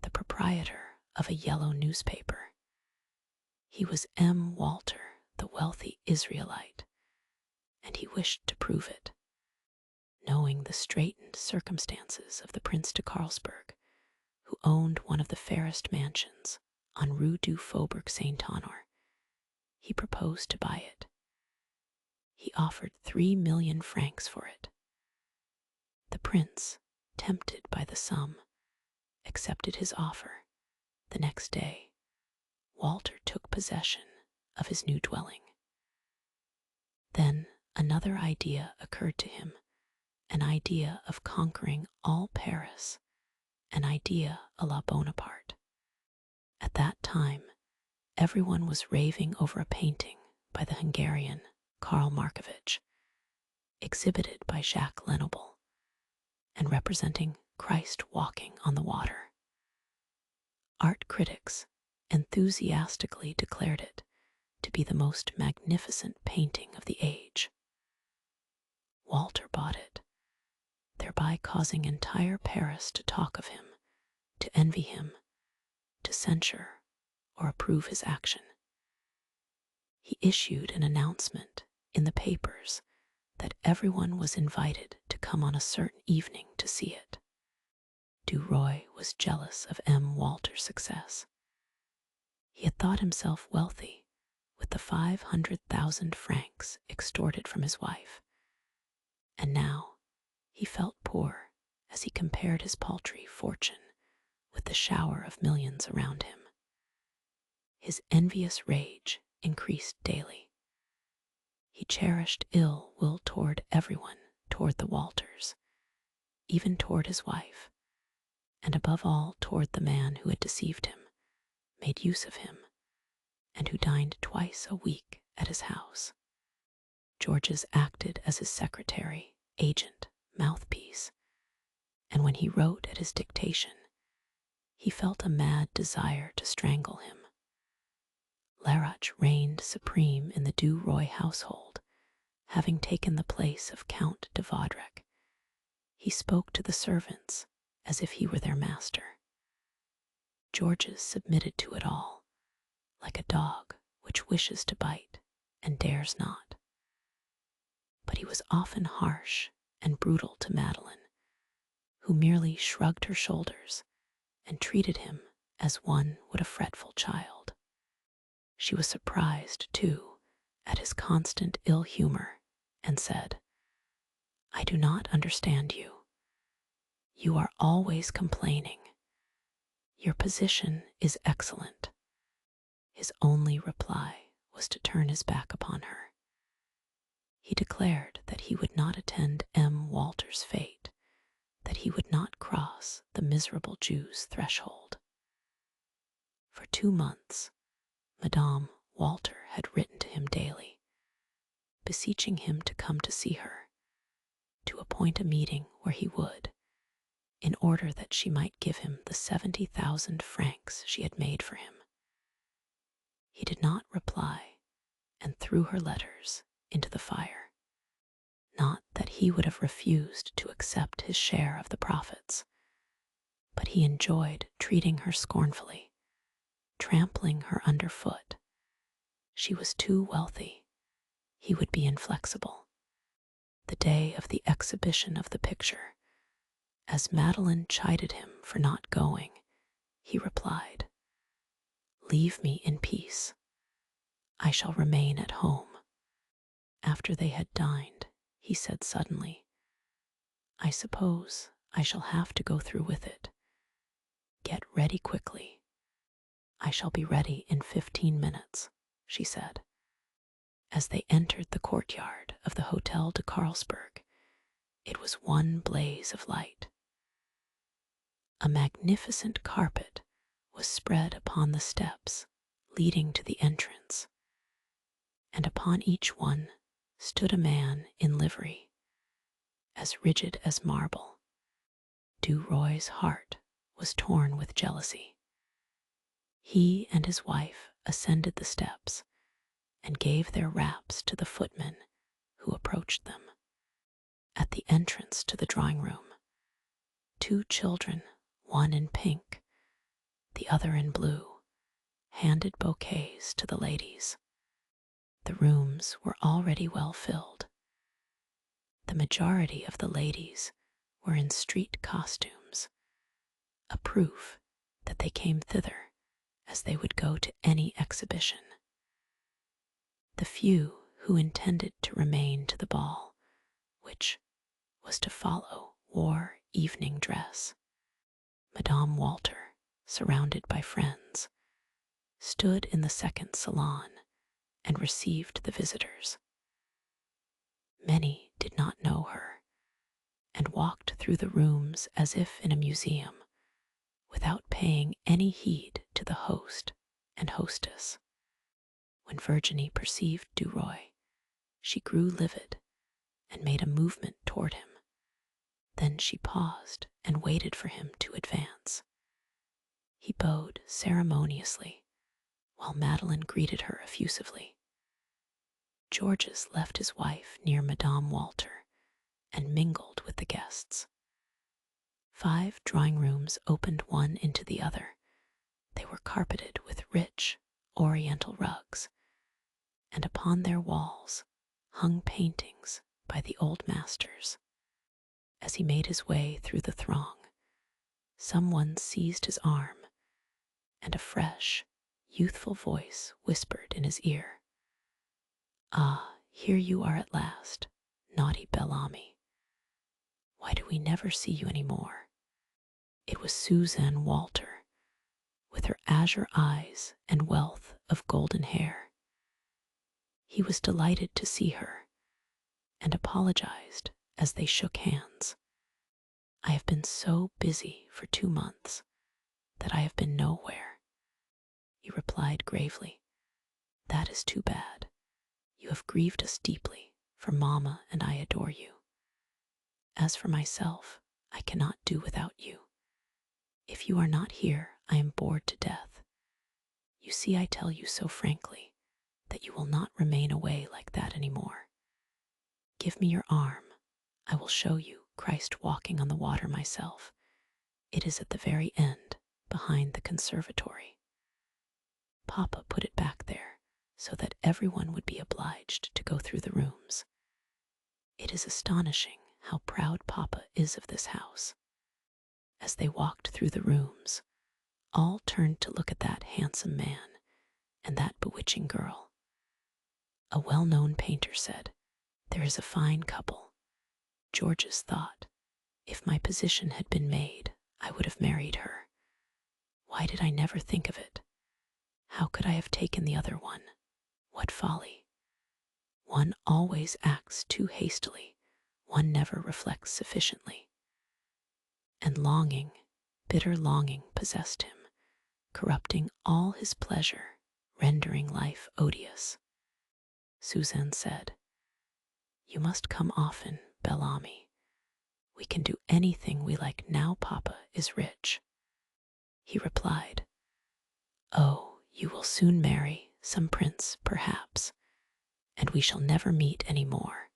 the proprietor of a yellow newspaper. He was M. Walter, the wealthy Israelite, and he wished to prove it. Knowing the straitened circumstances of the Prince de Carlsberg, who owned one of the fairest mansions on Rue du Faubourg Saint-Honor, he proposed to buy it. He offered 3,000,000 francs for it. The prince, tempted by the sum, accepted his offer. The next day, Walter took possession of his new dwelling. Then another idea occurred to him, an idea of conquering all Paris, an idea a la Bonaparte. At that time, everyone was raving over a painting by the Hungarian Karl Markovich, exhibited by Jacques Lenoble, and representing Christ walking on the water. Art critics enthusiastically declared it to be the most magnificent painting of the age. Walter bought it, thereby causing entire Paris to talk of him, to envy him, to censure or approve his action. He issued an announcement in the papers that everyone was invited to come on a certain evening to see it. Duroy was jealous of M. Walter's success. He had thought himself wealthy with the 500,000 francs extorted from his wife, and now he felt poor as he compared his paltry fortune with the shower of millions around him. His envious rage increased daily. He cherished ill will toward everyone, toward the Walters, even toward his wife, and above all toward the man who had deceived him, made use of him, and who dined twice a week at his house. Georges acted as his secretary, agent, mouthpiece, and when he wrote at his dictation, he felt a mad desire to strangle him. Larache reigned supreme in the Duroy household, having taken the place of Count de Vaudrec. He spoke to the servants as if he were their master. Georges submitted to it all, like a dog which wishes to bite and dares not. But he was often harsh and brutal to Madeleine, who merely shrugged her shoulders and treated him as one would a fretful child. She was surprised, too, at his constant ill humor and said, "I do not understand you. You are always complaining. Your position is excellent." His only reply was to turn his back upon her. He declared that he would not attend M. Walter's fete, that he would not cross the miserable Jew's threshold. For 2 months, Madame Walter had written to him daily, beseeching him to come to see her, to appoint a meeting where he would, in order that she might give him the 70,000 francs she had made for him. He did not reply and threw her letters into the fire. Not that he would have refused to accept his share of the profits, but he enjoyed treating her scornfully, trampling her underfoot. She was too wealthy. He would be inflexible. The day of the exhibition of the picture, as Madeleine chided him for not going, he replied, "Leave me in peace. I shall remain at home." After they had dined, he said suddenly, "I suppose I shall have to go through with it. Get ready quickly." "I shall be ready in 15 minutes, she said. As they entered the courtyard of the Hotel de Carlsberg, it was one blaze of light. A magnificent carpet was spread upon the steps leading to the entrance, and upon each one stood a man in livery, as rigid as marble. Duroy's heart was torn with jealousy. He and his wife ascended the steps and gave their wraps to the footmen who approached them. At the entrance to the drawing room, 2 children, one in pink, the other in blue, handed bouquets to the ladies. The rooms were already well filled. The majority of the ladies were in street costumes, a proof that they came thither as they would go to any exhibition. The few who intended to remain to the ball, which was to follow, wore evening dress. Madame Walter, surrounded by friends, stood in the second salon and received the visitors. Many did not know her and walked through the rooms as if in a museum, without paying any heed to the host and hostess. When Virginie perceived Duroy, she grew livid and made a movement toward him. Then she paused and waited for him to advance. He bowed ceremoniously, while Madeleine greeted her effusively. Georges left his wife near Madame Walter and mingled with the guests. 5 drawing rooms opened one into the other. They were carpeted with rich, oriental rugs, and upon their walls hung paintings by the old masters. As he made his way through the throng, someone seized his arm, and a fresh, youthful voice whispered in his ear, "Ah, here you are at last, naughty Bellamy. Why do we never see you any more?" It was Suzanne Walter, with her azure eyes and wealth of golden hair. He was delighted to see her, and apologized as they shook hands. "I have been so busy for 2 months that I have been nowhere," he replied gravely. "That is too bad. You have grieved us deeply, for Mamma and I adore you. As for myself, I cannot do without you. If you are not here, I am bored to death. You see, I tell you so frankly that you will not remain away like that any more. Give me your arm. I will show you Christ walking on the water myself. It is at the very end, behind the conservatory. Papa put it back there so that everyone would be obliged to go through the rooms. It is astonishing how proud Papa is of this house." As they walked through the rooms, all turned to look at that handsome man and that bewitching girl. A well-known painter said, "There is a fine couple." Georges thought, "If my position had been made, I would have married her. Why did I never think of it? How could I have taken the other one? What folly! One always acts too hastily. One never reflects sufficiently." And longing, bitter longing possessed him, corrupting all his pleasure, rendering life odious. Suzanne said, "You must come often, Bellamy. We can do anything we like now Papa is rich." He replied, "Oh, you will soon marry some prince, perhaps, and we shall never meet any more."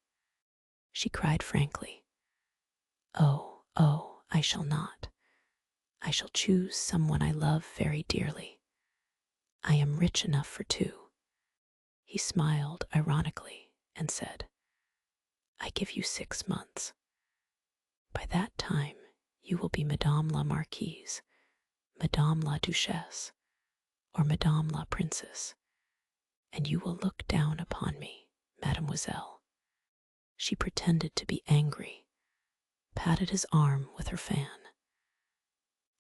She cried frankly, "Oh, oh, I shall not. I shall choose someone I love very dearly. I am rich enough for 2. He smiled ironically and said, "I give you 6 months. By that time, you will be Madame la Marquise, Madame la Duchesse, or Madame la Princess, and you will look down upon me, Mademoiselle." She pretended to be angry, patted his arm with her fan,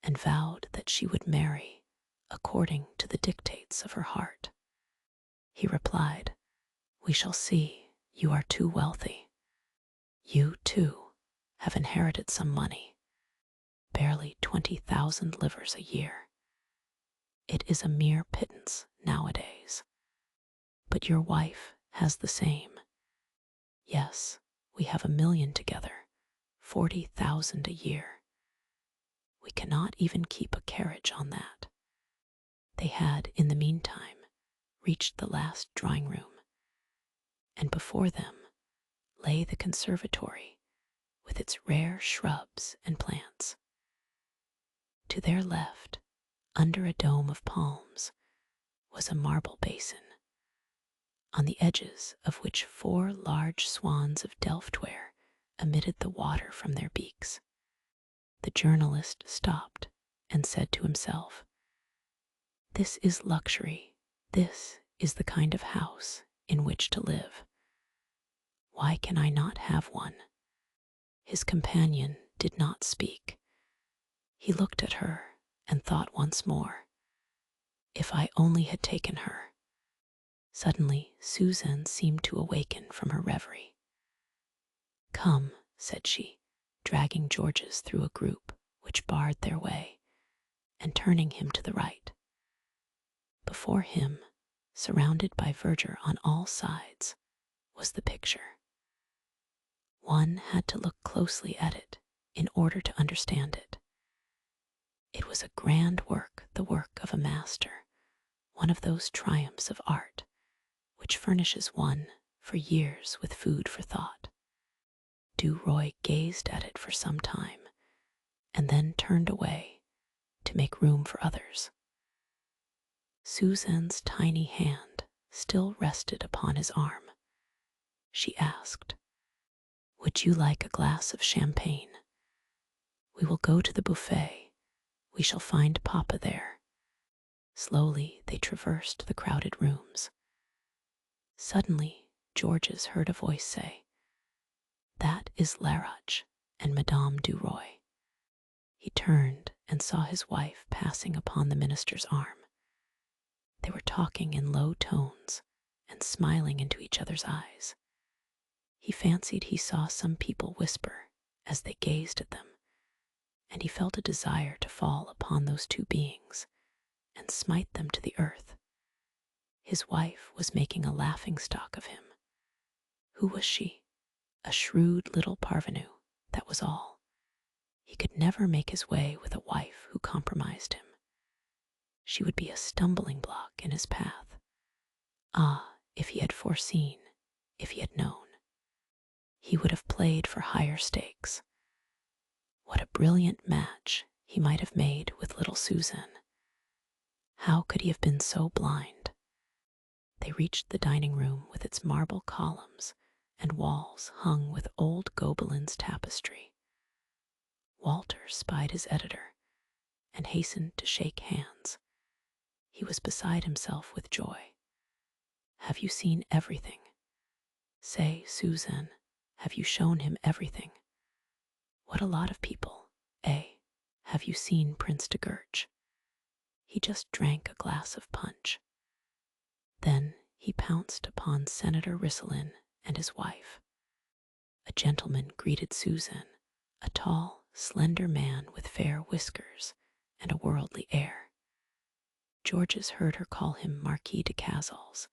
and vowed that she would marry according to the dictates of her heart. He replied, "We shall see. You are too wealthy. You, too, have inherited some money, barely 20,000 livres a year. It is a mere pittance nowadays. But your wife has the same. Yes, we have 1,000,000 together, 40,000 a year. We cannot even keep a carriage on that." They had, in the meantime, reached the last drawing room, and before them lay the conservatory with its rare shrubs and plants. To their left, under a dome of palms, was a marble basin, on the edges of which 4 large swans of Delftware emitted the water from their beaks. The journalist stopped and said to himself, "This is luxury. This is the kind of house in which to live. Why can I not have one?" His companion did not speak. He looked at her and thought once more, "If I only had taken her." Suddenly, Suzanne seemed to awaken from her reverie. "Come," said she, dragging Georges through a group which barred their way, and turning him to the right. Before him, surrounded by verdure on all sides, was the picture. One had to look closely at it in order to understand it. It was a grand work, the work of a master, one of those triumphs of art which furnishes one for years with food for thought. Duroy gazed at it for some time, and then turned away to make room for others. Suzanne's tiny hand still rested upon his arm. She asked, "Would you like a glass of champagne? We will go to the buffet. We shall find Papa there." Slowly they traversed the crowded rooms. Suddenly Georges heard a voice say, "That is Laroche and Madame Duroy." He turned and saw his wife passing upon the minister's arm. They were talking in low tones and smiling into each other's eyes. He fancied he saw some people whisper as they gazed at them, and he felt a desire to fall upon those 2 beings and smite them to the earth. His wife was making a laughing-stock of him. Who was she? A shrewd little parvenu, that was all. He could never make his way with a wife who compromised him. She would be a stumbling block in his path. Ah, if he had foreseen, if he had known. He would have played for higher stakes. What a brilliant match he might have made with little Suzanne. How could he have been so blind? They reached the dining room with its marble columns and walls hung with old Gobelin's tapestry. Walter spied his editor and hastened to shake hands. He was beside himself with joy. "Have you seen everything? Say, Suzanne, have you shown him everything? What a lot of people, eh? Have you seen Prince de Guerch? He just drank a glass of punch." Then he pounced upon Senator Risselin and his wife. A gentleman greeted Suzanne, a tall, slender man with fair whiskers and a worldly air. Georges heard her call him Marquis de Cazals,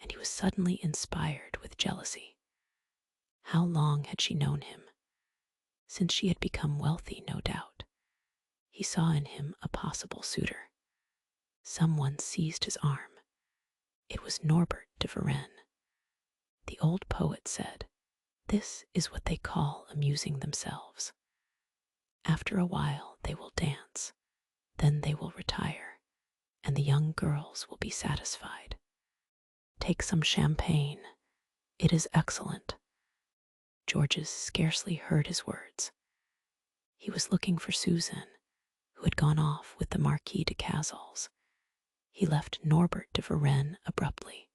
and he was suddenly inspired with jealousy. How long had she known him? Since she had become wealthy, no doubt. He saw in him a possible suitor. Someone seized his arm. It was Norbert de Varenne. The old poet said, "This is what they call amusing themselves. After a while they will dance, then they will retire, and the young girls will be satisfied. Take some champagne. It is excellent." Georges scarcely heard his words. He was looking for Suzanne, who had gone off with the Marquis de Cazals. He left Norbert de Varenne abruptly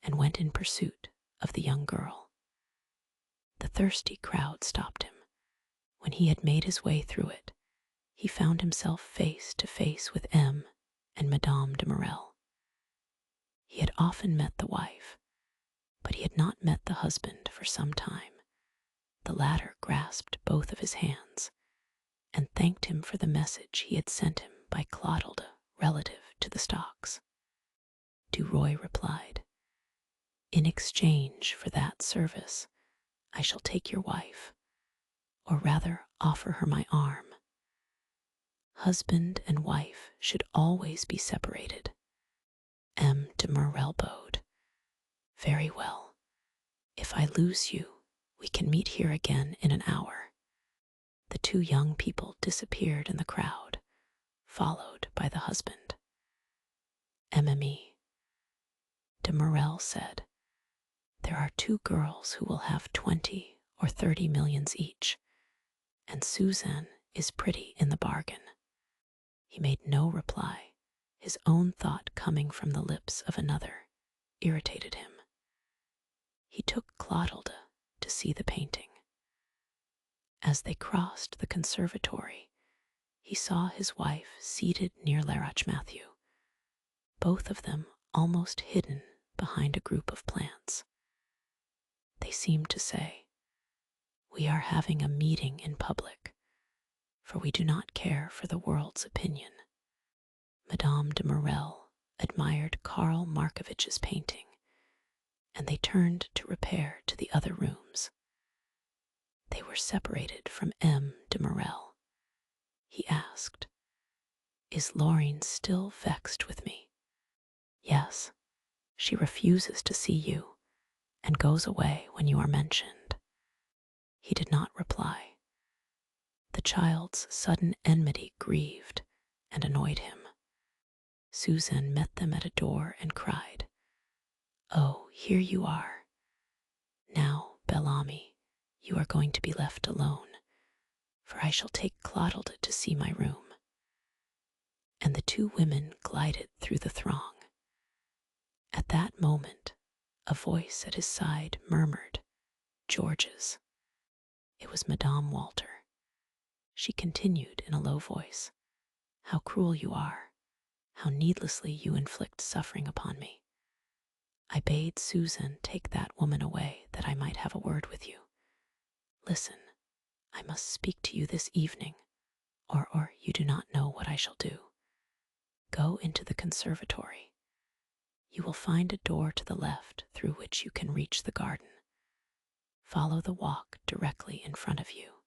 and went in pursuit of the young girl. The thirsty crowd stopped him. When he had made his way through it, he found himself face to face with M. and Madame de Morel. He had often met the wife, but he had not met the husband for some time. The latter grasped both of his hands and thanked him for the message he had sent him by Clotilde relative to the stocks. Duroy replied, "In exchange for that service, I shall take your wife, or rather offer her my arm. Husband and wife should always be separated." M. de Morel bowed. "Very well. If I lose you, we can meet here again in an hour." The 2 young people disappeared in the crowd. followed by the husband. Mme de Morel said, "There are two girls who will have 20 or 30 millions each, and Suzanne is pretty in the bargain." He made no reply. His own thought coming from the lips of another irritated him. He took Clotilde to see the painting. As they crossed the conservatory, he saw his wife seated near Larach Matthew, both of them almost hidden behind a group of plants. They seemed to say, "We are having a meeting in public, for we do not care for the world's opinion." Madame de Morel admired Karl Markovich's painting, and they turned to repair to the other rooms. They were separated from M. de Morel. He asked, "Is Laurine still vexed with me?" "Yes, she refuses to see you and goes away when you are mentioned." He did not reply. The child's sudden enmity grieved and annoyed him. Suzanne met them at a door and cried, "Oh, here you are. Now, Bel Ami, you are going to be left alone, for I shall take Clotilde to see my room." And the two women glided through the throng. At that moment, a voice at his side murmured, "Georges." It was Madame Walter. She continued in a low voice, "How cruel you are. How needlessly you inflict suffering upon me. I bade Susan take that woman away that I might have a word with you. Listen, I must speak to you this evening, or you do not know what I shall do. Go into the conservatory. You will find a door to the left through which you can reach the garden. Follow the walk directly in front of you.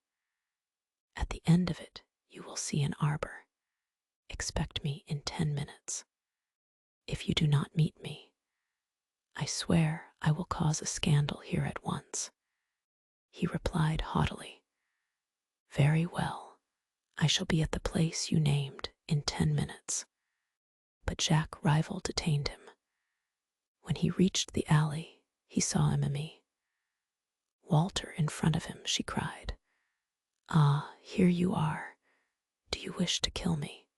At the end of it, you will see an arbor. Expect me in 10 minutes. If you do not meet me, I swear I will cause a scandal here at once." He replied haughtily, "Very well, I shall be at the place you named in 10 minutes. But Jacques Rival detained him. When he reached the alley, he saw Mimi. "Walter in front of him," she cried. "Ah, here you are. Do you wish to kill me?"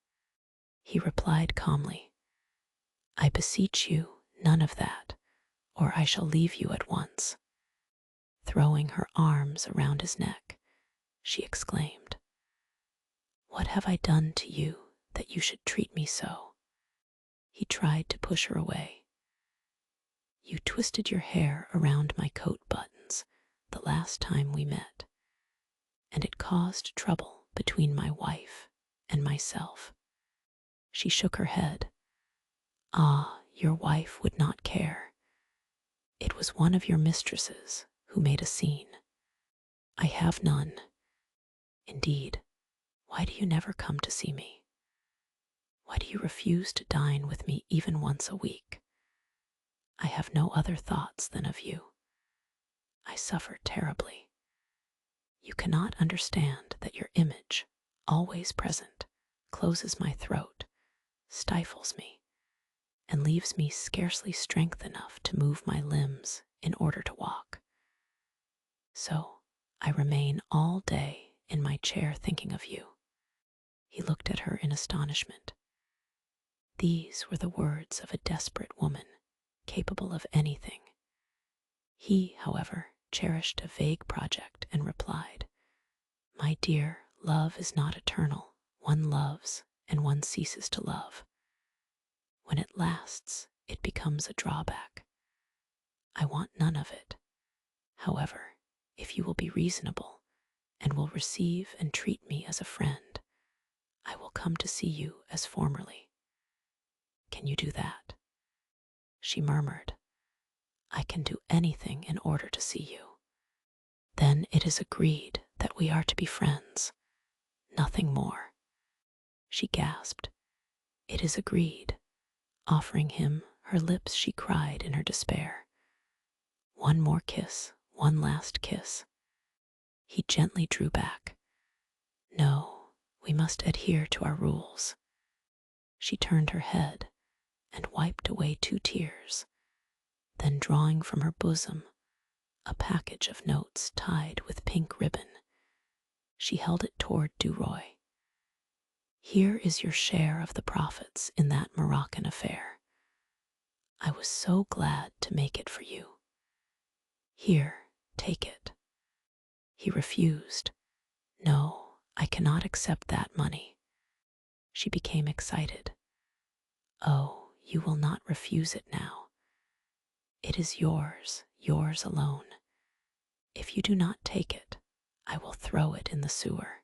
He replied calmly, "I beseech you, none of that, or I shall leave you at once." Throwing her arms around his neck, she exclaimed, "What have I done to you that you should treat me so?" He tried to push her away. "You twisted your hair around my coat buttons the last time we met, and it caused trouble between my wife and myself." She shook her head. "Ah, your wife would not care. It was one of your mistresses who made a scene. I have none. Indeed, why do you never come to see me? Why do you refuse to dine with me even once a week? I have no other thoughts than of you. I suffer terribly. You cannot understand that your image, always present, closes my throat, stifles me, and leaves me scarcely strength enough to move my limbs in order to walk. So I remain all day in my chair thinking of you." He looked at her in astonishment. These were the words of a desperate woman, capable of anything. He, however, cherished a vague project and replied, "My dear, love is not eternal. One loves and one ceases to love. When it lasts, it becomes a drawback. I want none of it. However, if you will be reasonable and will receive and treat me as a friend, I will come to see you as formerly. Can you do that?" She murmured, "I can do anything in order to see you." "Then it is agreed that we are to be friends, nothing more." She gasped, "It is agreed." Offering him her lips, she cried in her despair, "One more kiss, one last kiss." He gently drew back. "No, we must adhere to our rules. She turned her head and wiped away 2 tears, then drawing from her bosom a package of notes tied with pink ribbon, she held it toward Duroy. Here is your share of the profits in that Moroccan affair. I was so glad to make it for you. Here, take it. He refused. No, I cannot accept that money. She became excited. Oh, you will not refuse it now. It is yours, yours alone. If you do not take it, I will throw it in the sewer.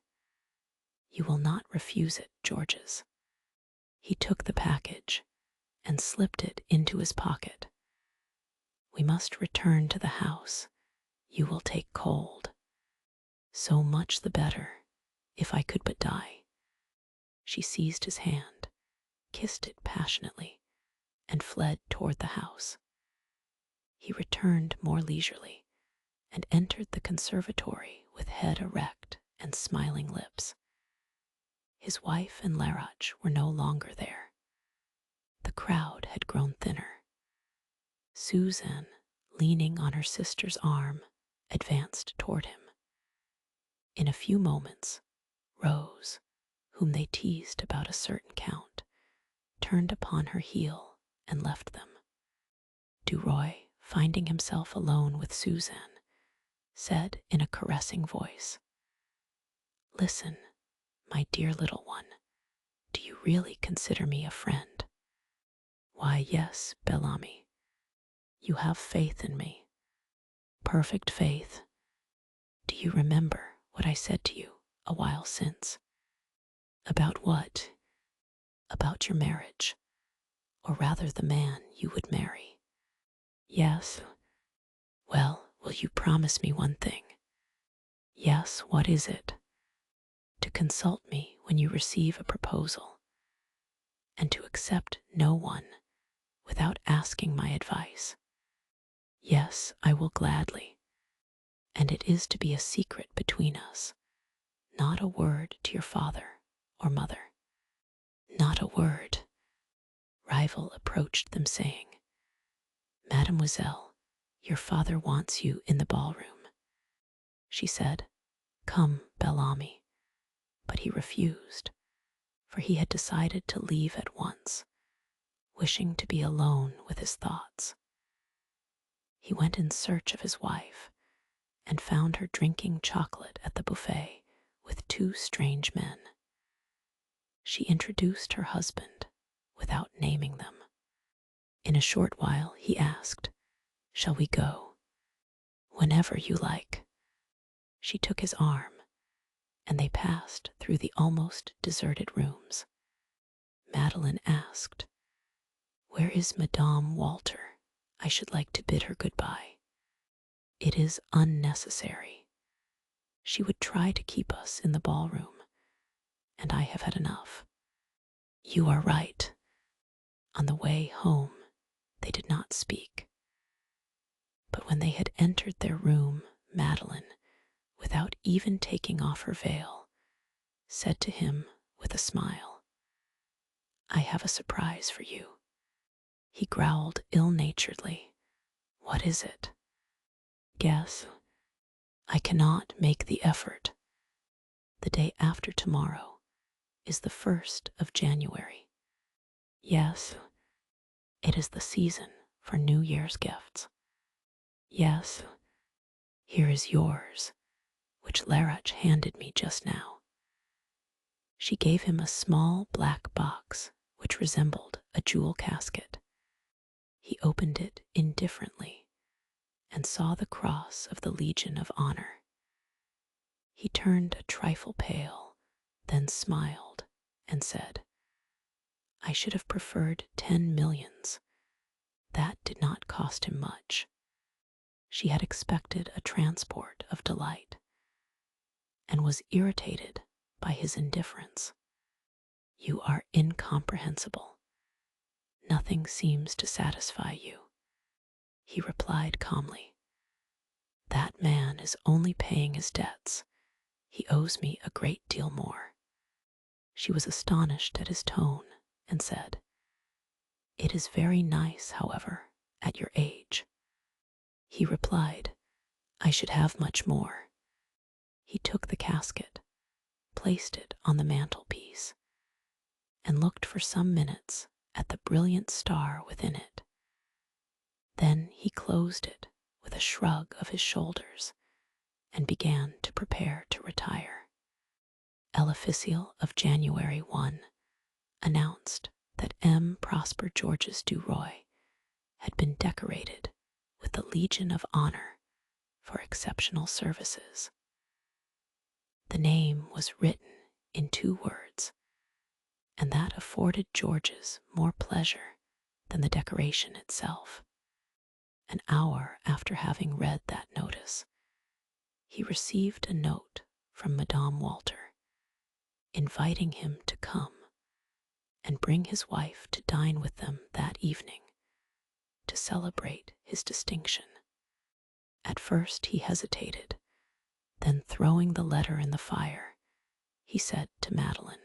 You will not refuse it, Georges. He took the package and slipped it into his pocket. We must return to the house. You will take cold. So much the better, if I could but die. She seized his hand, kissed it passionately, and fled toward the house. He returned more leisurely and entered the conservatory with head erect and smiling lips. His wife and Laroche were no longer there. The crowd had grown thinner. Suzanne, leaning on her sister's arm, advanced toward him. In a few moments, Rose, whom they teased about a certain count, turned upon her heel and left them. Duroy, finding himself alone with Suzanne, said in a caressing voice, "Listen, my dear little one, do you really consider me a friend?" "Why, yes, Bel-Ami. You have faith in me. Perfect faith. Do you remember what I said to you a while since?" "About what?" "About your marriage, or rather the man you would marry." "Yes." "Well, will you promise me one thing?" "Yes, what is it?" "To consult me when you receive a proposal, and to accept no one without asking my advice." "Yes, I will gladly. And it is to be a secret between us, not a word to your father or mother." "Not a word." Rival approached them, saying, "Mademoiselle, your father wants you in the ballroom." She said, "Come, Bel-Ami," but he refused, for he had decided to leave at once, wishing to be alone with his thoughts. He went in search of his wife and found her drinking chocolate at the buffet with 2 strange men. She introduced her husband without naming them. In a short while he asked, "Shall we go?" "Whenever you like." She took his arm, and they passed through the almost deserted rooms. Madeline asked, "Where is Madame Walter? I should like to bid her goodbye." "It is unnecessary. She would try to keep us in the ballroom, and I have had enough." "You are right." On the way home, they did not speak. But when they had entered their room, Madeline, without even taking off her veil, said to him with a smile, "I have a surprise for you." He growled ill-naturedly, "What is it?" "Guess." "I cannot make the effort. The day after tomorrow is the 1st of January. "Yes." "It is the season for New Year's gifts." "Yes." "Here is yours, which Laroche handed me just now." She gave him a small black box which resembled a jewel casket. He opened it indifferently and saw the cross of the Legion of Honor. He turned a trifle pale, then smiled and said, "I should have preferred 10 millions. That did not cost him much." She had expected a transport of delight and was irritated by his indifference. "You are incomprehensible. Nothing seems to satisfy you." He replied calmly, "That man is only paying his debts. He owes me a great deal more." She was astonished at his tone and said, "It is very nice, however, at your age." He replied, "I should have much more." He took the casket, placed it on the mantelpiece, and looked for some minutes at the brilliant star within it. Then he closed it with a shrug of his shoulders and began to prepare to retire. El Official of January 1 announced that M. Prosper Georges Duroy had been decorated with the Legion of Honor for exceptional services. The name was written in 2 words, and that afforded Georges more pleasure than the decoration itself. An hour after having read that notice, he received a note from Madame Walter, inviting him to come and bring his wife to dine with them that evening to celebrate his distinction. At first he hesitated, then throwing the letter in the fire, he said to Madeline,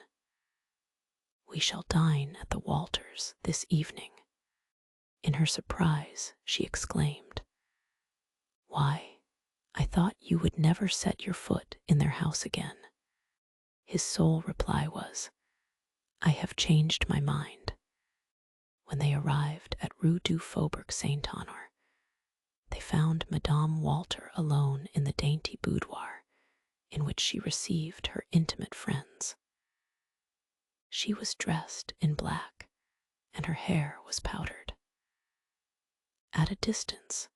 "We shall dine at the Walters this evening." In her surprise, she exclaimed, "Why, I thought you would never set your foot in their house again." His sole reply was, "I have changed my mind." When they arrived at Rue du Faubourg Saint-Honor, they found Madame Walter alone in the dainty boudoir in which she received her intimate friends. She was dressed in black, and her hair was powdered. At a distance,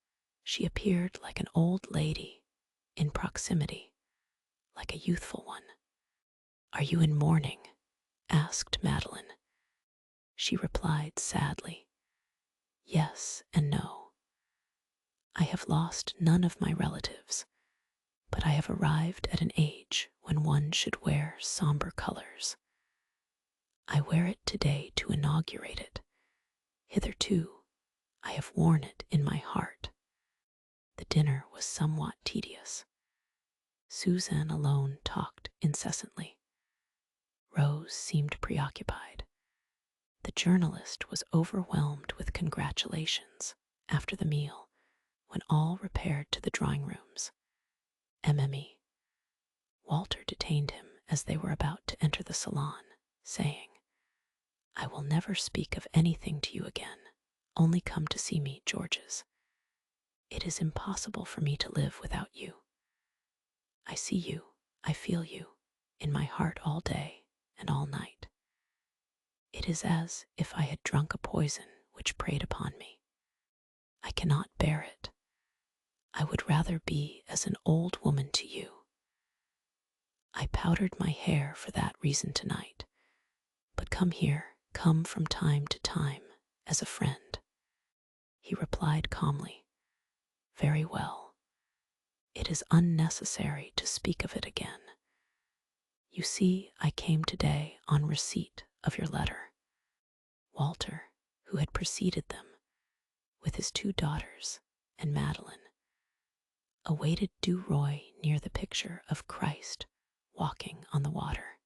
she appeared like an old lady, in proximity, like a youthful one. "Are you in mourning?" asked Madeline. She replied sadly, "Yes and no. I have lost none of my relatives, but I have arrived at an age when one should wear somber colors. I wear it today to inaugurate it. Hitherto, I have worn it in my heart." The dinner was somewhat tedious. Suzanne alone talked incessantly. Rose seemed preoccupied. The journalist was overwhelmed with congratulations after the meal when all repaired to the drawing rooms. MME. Walter detained him as they were about to enter the salon, saying, "I will never speak of anything to you again. Only come to see me, Georges. It is impossible for me to live without you. I see you, I feel you, in my heart all day and all night. It is as if I had drunk a poison which preyed upon me. I cannot bear it. I would rather be as an old woman to you. I powdered my hair for that reason tonight, but come here, come from time to time, as a friend." He replied calmly, "Very well. It is unnecessary to speak of it again. You see, I came today on receipt of your letter." Walter, who had preceded them, with his 2 daughters and Madeline, awaited Duroy near the picture of Christ walking on the water.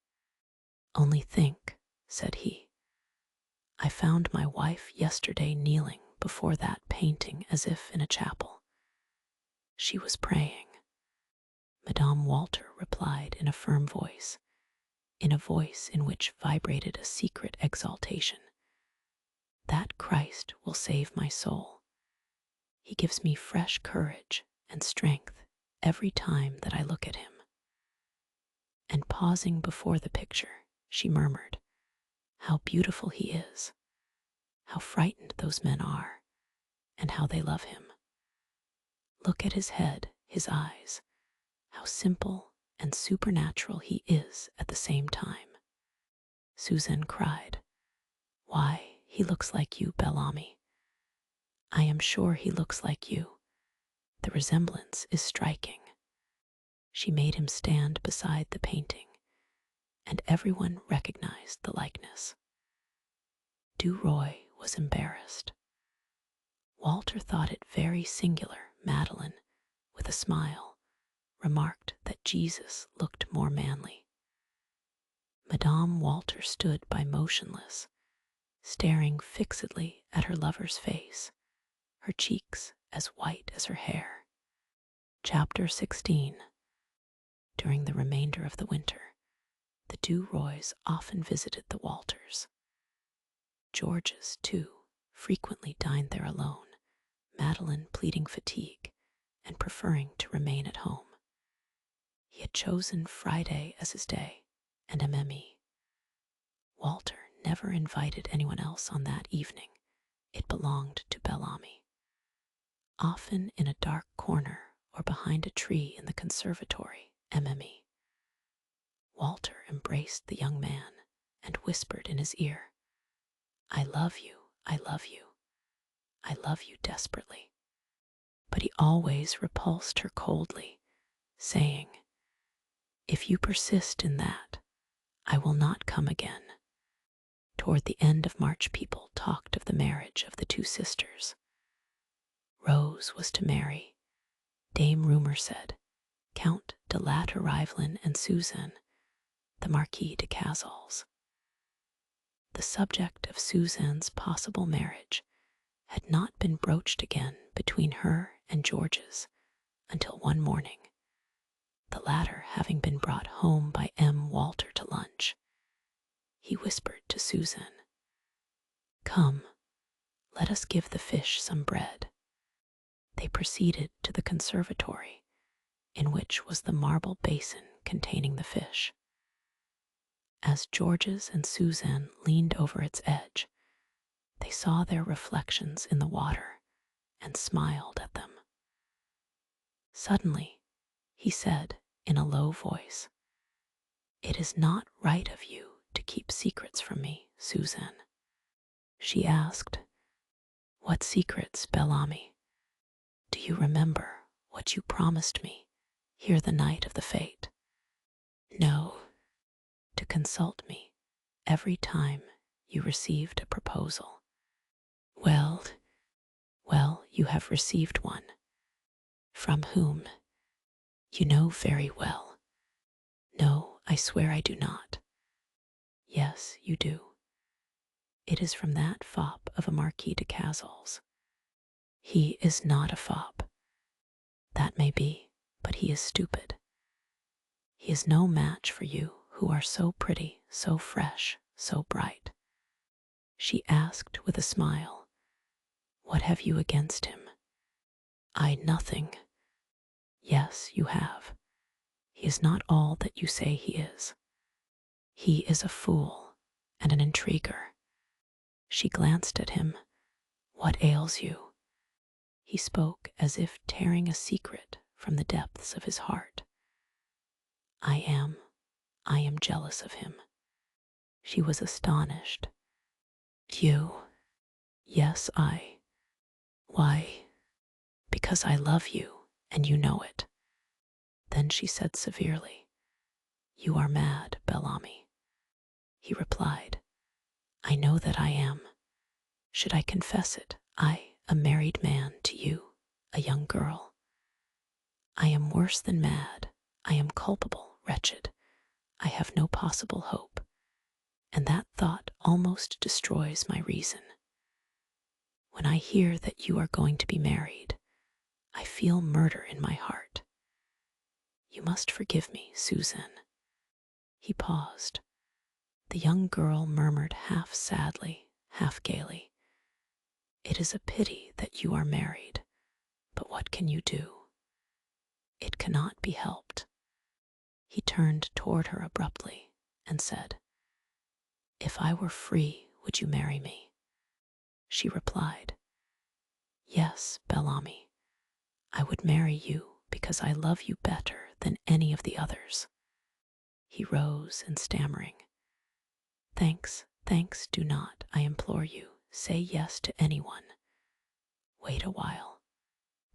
"Only think," said he, "I found my wife yesterday kneeling before that painting as if in a chapel. She was praying." Madame Walter replied in a firm voice, in a voice in which vibrated a secret exaltation, "That Christ will save my soul. He gives me fresh courage and strength every time that I look at him." And pausing before the picture, she murmured, "How beautiful he is! How frightened those men are, and how they love him! Look at his head, his eyes, how simple and supernatural he is at the same time." Suzanne cried, "Why, he looks like you, Bellamy. I am sure he looks like you. The resemblance is striking." She made him stand beside the painting, and everyone recognized the likeness. Duroy was embarrassed. Walter thought it very singular Madeline, with a smile, remarked that Jesus looked more manly. Madame Walter stood by motionless, staring fixedly at her lover's face, her cheeks as white as her hair. Chapter 16. During the remainder of the winter, the Duroys often visited the Walters. Georges, too, frequently dined there alone, Madeline pleading fatigue and preferring to remain at home. He had chosen Friday as his day, and MME. Walter never invited anyone else on that evening. It belonged to Bellamy. Often in a dark corner or behind a tree in the conservatory, MME. Walter embraced the young man and whispered in his ear, "I love you, I love you, I love you desperately." But he always repulsed her coldly, saying, "If you persist in that, I will not come again." Toward the end of March, people talked of the marriage of the two sisters. Rose was to marry, Dame Rumor said, Count de la Tourrivelin and Suzanne, the Marquis de Cazals. The subject of Suzanne's possible marriage had not been broached again between her and Georges until one morning, the latter having been brought home by M. Walter to lunch. He whispered to Suzanne, "Come, let us give the fish some bread." They proceeded to the conservatory, in which was the marble basin containing the fish. As Georges and Suzanne leaned over its edge, they saw their reflections in the water and smiled at them. Suddenly, he said in a low voice, "It is not right of you to keep secrets from me, Suzanne." She asked, "What secrets, Bellamy? Do you remember what you promised me here the night of the fete?" "No, to consult me every time you received a proposal." Well, you have received one." "From whom?" "You know very well." "No, I swear I do not." "Yes, you do. It is from that fop of a Marquis de Cazals." "He is not a fop." "That may be, but he is stupid. He is no match for you who are so pretty, so fresh, so bright." She asked with a smile, "What have you against him?" "I nothing." "Yes, you have. He is not all that you say he is. He is a fool and an intriguer." She glanced at him. "What ails you?" He spoke as if tearing a secret from the depths of his heart. I am jealous of him." She was astonished. "You?" "Yes, I." "Why?" "Because I love you, and you know it." Then she said severely, "You are mad, Bellamy." He replied, "I know that I am. Should I confess it, I, a married man, to you, a young girl? I am worse than mad. I am culpable, wretched. I have no possible hope, and that thought almost destroys my reason. When I hear that you are going to be married, I feel murder in my heart. You must forgive me, Suzanne." He paused. The young girl murmured half sadly, half gaily, "It is a pity that you are married, but what can you do? It cannot be helped." He turned toward her abruptly and said, "If I were free, would you marry me?" She replied, "Yes, Bellamy, I would marry you because I love you better than any of the others." He rose and stammering, "Thanks, thanks, do not, I implore you, say yes to anyone. Wait a while.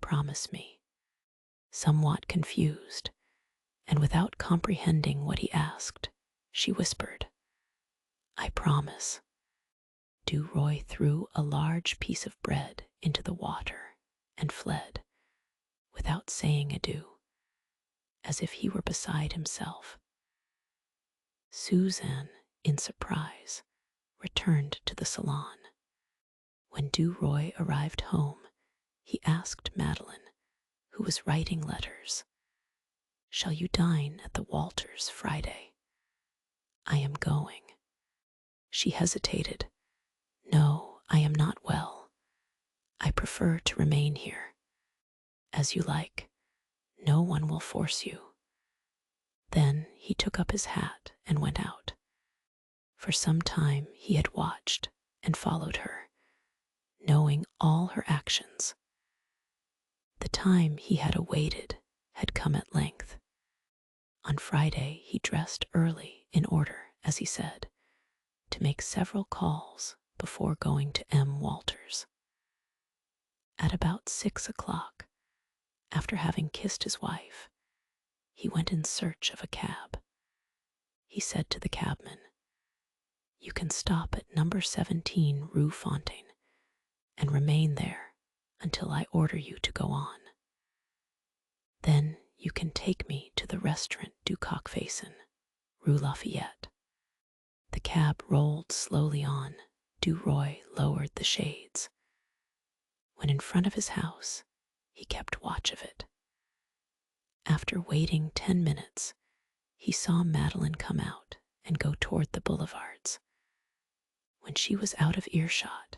Promise me." Somewhat confused, and without comprehending what he asked, she whispered, "I promise." Duroy threw a large piece of bread into the water and fled, without saying adieu, as if he were beside himself. Suzanne, in surprise, returned to the salon. When Duroy arrived home, he asked Madeline, who was writing letters, "Shall you dine at the Walters Friday?" "I am going." She hesitated. "No, I am not well. I prefer to remain here." "As you like. No one will force you." Then he took up his hat and went out. For some time he had watched and followed her, knowing all her actions. The time he had awaited had come at length. On Friday he dressed early in order, as he said, to make several calls before going to M. Walters. At about 6 o'clock, after having kissed his wife, he went in search of a cab. He said to the cabman, "You can stop at number 17 Rue Fontaine and remain there until I order you to go on. Then you can take me to the restaurant du Coq-Facon, Rue Lafayette." The cab rolled slowly on. Duroy lowered the shades. When in front of his house, he kept watch of it. After waiting 10 minutes, he saw Madeline come out and go toward the boulevards. When she was out of earshot,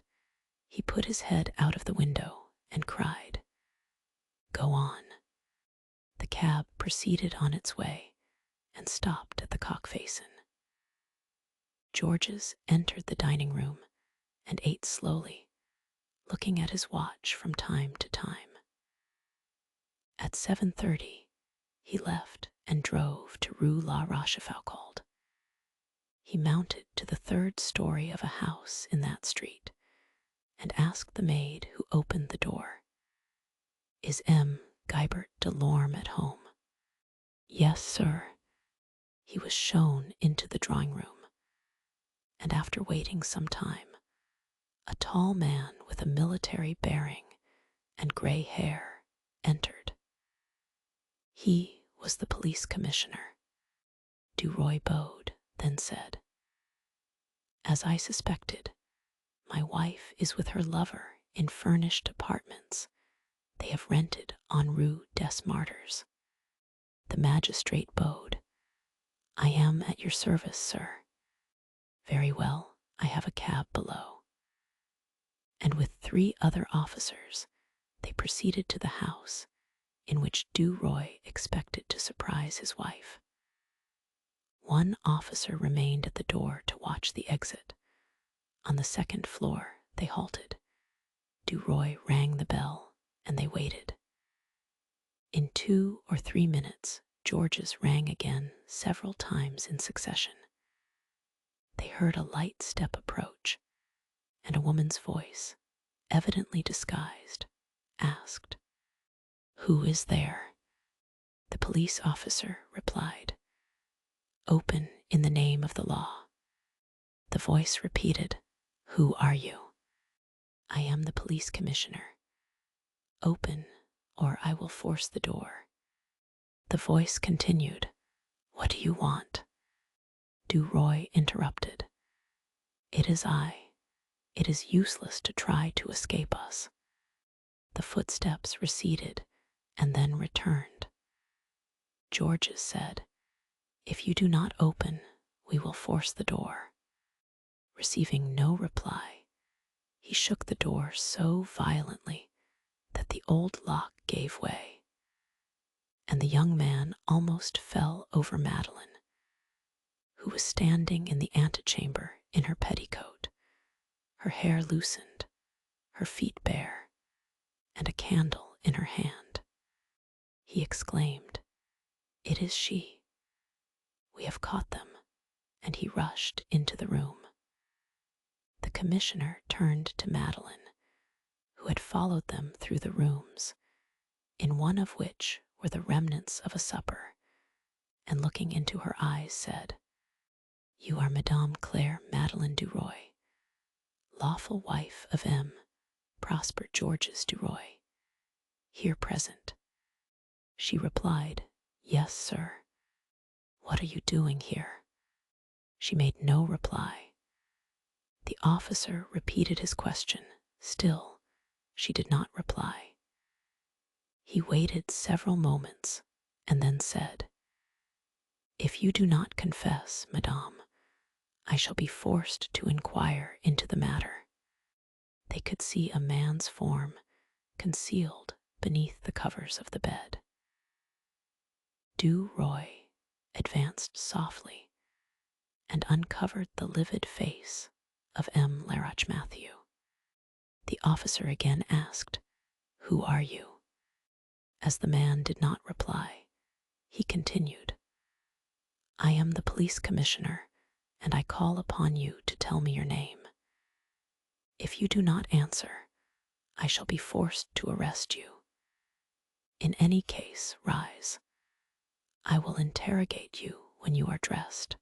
he put his head out of the window and cried, "Go on." The cab proceeded on its way and stopped at the Coq-Facon. Georges entered the dining room and ate slowly, looking at his watch from time to time. At 7:30, he left and drove to Rue La Rochefoucauld. He mounted to the 3rd story of a house in that street and asked the maid who opened the door, "Is M. Guibert de Lorme at home?" "Yes, sir." He was shown into the drawing room, and after waiting some time, a tall man with a military bearing and gray hair entered. He was the police commissioner. Duroy bowed, then said, "As I suspected, my wife is with her lover in furnished apartments they have rented on Rue des Martyrs." The magistrate bowed. "I am at your service, sir." "Very well, I have a cab below." And with 3 other officers, they proceeded to the house in which Duroy expected to surprise his wife. One officer remained at the door to watch the exit. On the 2nd floor, they halted. Duroy rang the bell, and they waited. In 2 or 3 minutes, Georges rang again several times in succession. They heard a light step approach, and a woman's voice, evidently disguised, asked, "Who is there?" The police officer replied, "Open in the name of the law." The voice repeated, "Who are you?" "I am the police commissioner." "Open, or I will force the door." The voice continued, "What do you want?" Duroy interrupted, "It is I. It is useless to try to escape us." The footsteps receded and then returned. Georges said, "If you do not open, we will force the door." Receiving no reply, he shook the door so violently that the old lock gave way, and the young man almost fell over Madeline, who was standing in the antechamber in her petticoat, her hair loosened, her feet bare, and a candle in her hand. He exclaimed, "It is she. We have caught them," and he rushed into the room. The commissioner turned to Madeline, who had followed them through the rooms, in one of which were the remnants of a supper, and looking into her eyes said, "You are Madame Claire Madeline Duroy, lawful wife of M. Prosper Georges Duroy, here present." She replied, "Yes, sir." "What are you doing here?" She made no reply. The officer repeated his question. Still, she did not reply. He waited several moments and then said, "If you do not confess, madame, I shall be forced to inquire into the matter." They could see a man's form concealed beneath the covers of the bed. Du Roy advanced softly and uncovered the livid face of M. Laroche Matthew. The officer again asked, "Who are you?" As the man did not reply, he continued, "I am the police commissioner, and I call upon you to tell me your name. If you do not answer, I shall be forced to arrest you. In any case, rise. I will interrogate you when you are dressed."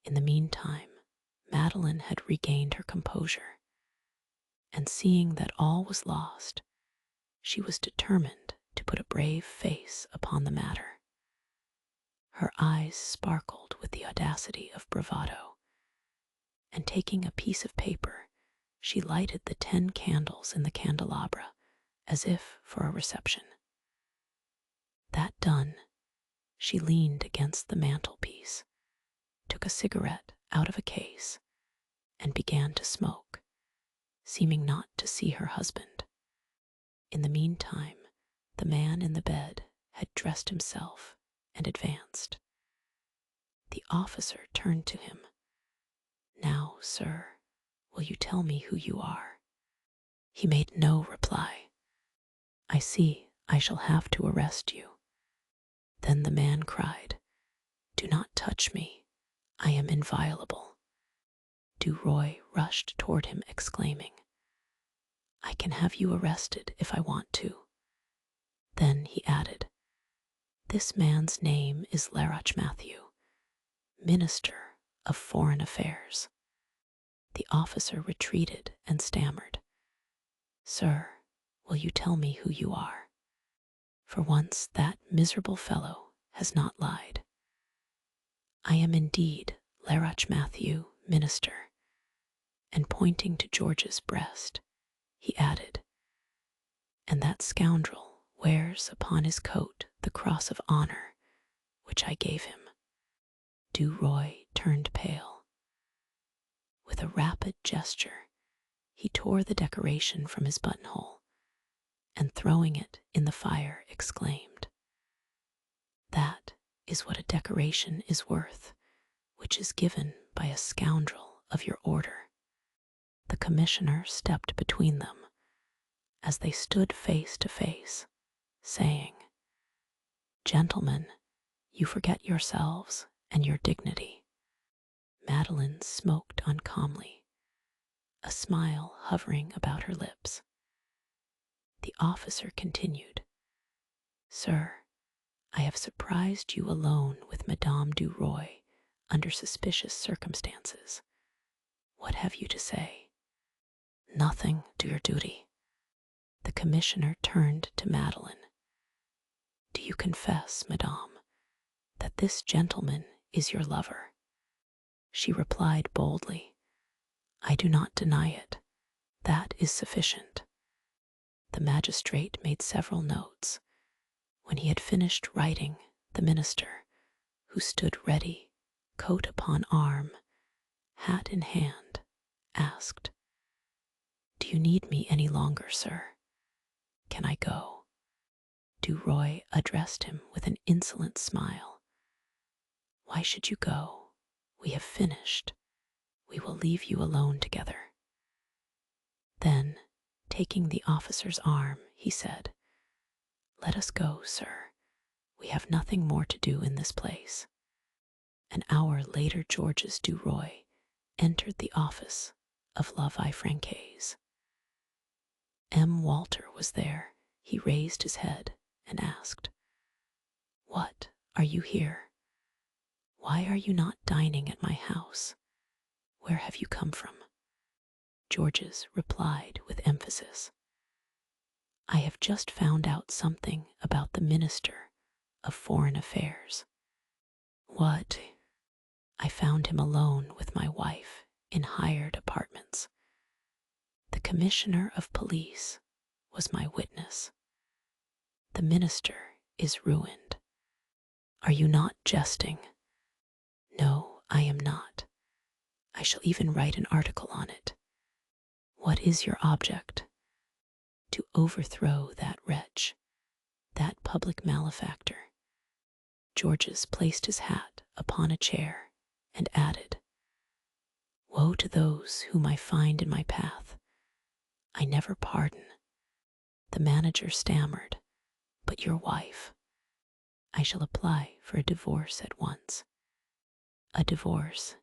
In the meantime, Madeline had regained her composure, and seeing that all was lost, she was determined to put a brave face upon the matter. Her eyes sparkled with the audacity of bravado, and taking a piece of paper, she lighted the 10 candles in the candelabra as if for a reception. That done, she leaned against the mantelpiece, took a cigarette out of a case, and began to smoke, seeming not to see her husband. In the meantime, the man in the bed had dressed himself and advanced. The officer turned to him. "Now, sir, will you tell me who you are?" He made no reply. "I see I shall have to arrest you." Then the man cried, "Do not touch me. I am inviolable." Du Roy rushed toward him, exclaiming, "I can have you arrested if I want to." Then he added, "This man's name is Laroche Matthew, Minister of Foreign Affairs." The officer retreated and stammered, "Sir, will you tell me who you are? For once that miserable fellow has not lied." "I am indeed Laroche Matthew, Minister." And pointing to George's breast, he added, "And that scoundrel wears upon his coat the cross of honor which I gave him." Du Roy turned pale. With a rapid gesture, he tore the decoration from his buttonhole, and throwing it in the fire, exclaimed, "That is what a decoration is worth, which is given by a scoundrel of your order." The commissioner stepped between them as they stood face to face, saying, "Gentlemen, you forget yourselves and your dignity." Madeline smoked uncalmly, a smile hovering about her lips. The officer continued, "Sir, I have surprised you alone with Madame Du Roy under suspicious circumstances. What have you to say?" "Nothing. Do your duty." The commissioner turned to Madeline. "Do you confess, madame, that this gentleman is your lover?" She replied boldly, "I do not deny it. That is sufficient." The magistrate made several notes. When he had finished writing, the minister, who stood ready, coat upon arm, hat in hand, asked, "Do you need me any longer, sir? Can I go?" Du Roy addressed him with an insolent smile. "Why should you go? We have finished. We will leave you alone together." Then, taking the officer's arm, he said, "Let us go, sir. We have nothing more to do in this place." An hour later, Georges Du Roy entered the office of La Vie Francaise. M. Walter was there. He raised his head and asked, "What, are you here? Why are you not dining at my house? Where have you come from?" Georges replied with emphasis, "I have just found out something about the Minister of Foreign Affairs." "What?" "I found him alone with my wife in hired apartments. The commissioner of police was my witness. The minister is ruined. Are you not jesting? No, I am not. I shall even write an article on it. What is your object? To overthrow that wretch, that public malefactor. Georges placed his hat upon a chair and added, Woe to those whom I find in my path. I never pardon. The manager stammered, But your wife. I shall apply for a divorce at once. A divorce?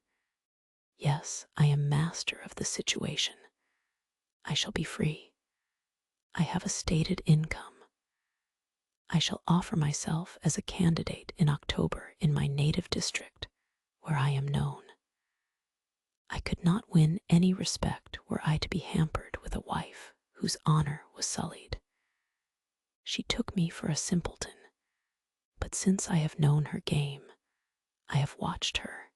Yes, I am master of the situation. I shall be free. I have a stated income. I shall offer myself as a candidate in October in my native district, where I am known. I could not win any respect were I to be hampered with a wife whose honor was sullied. She took me for a simpleton, but since I have known her game, I have watched her,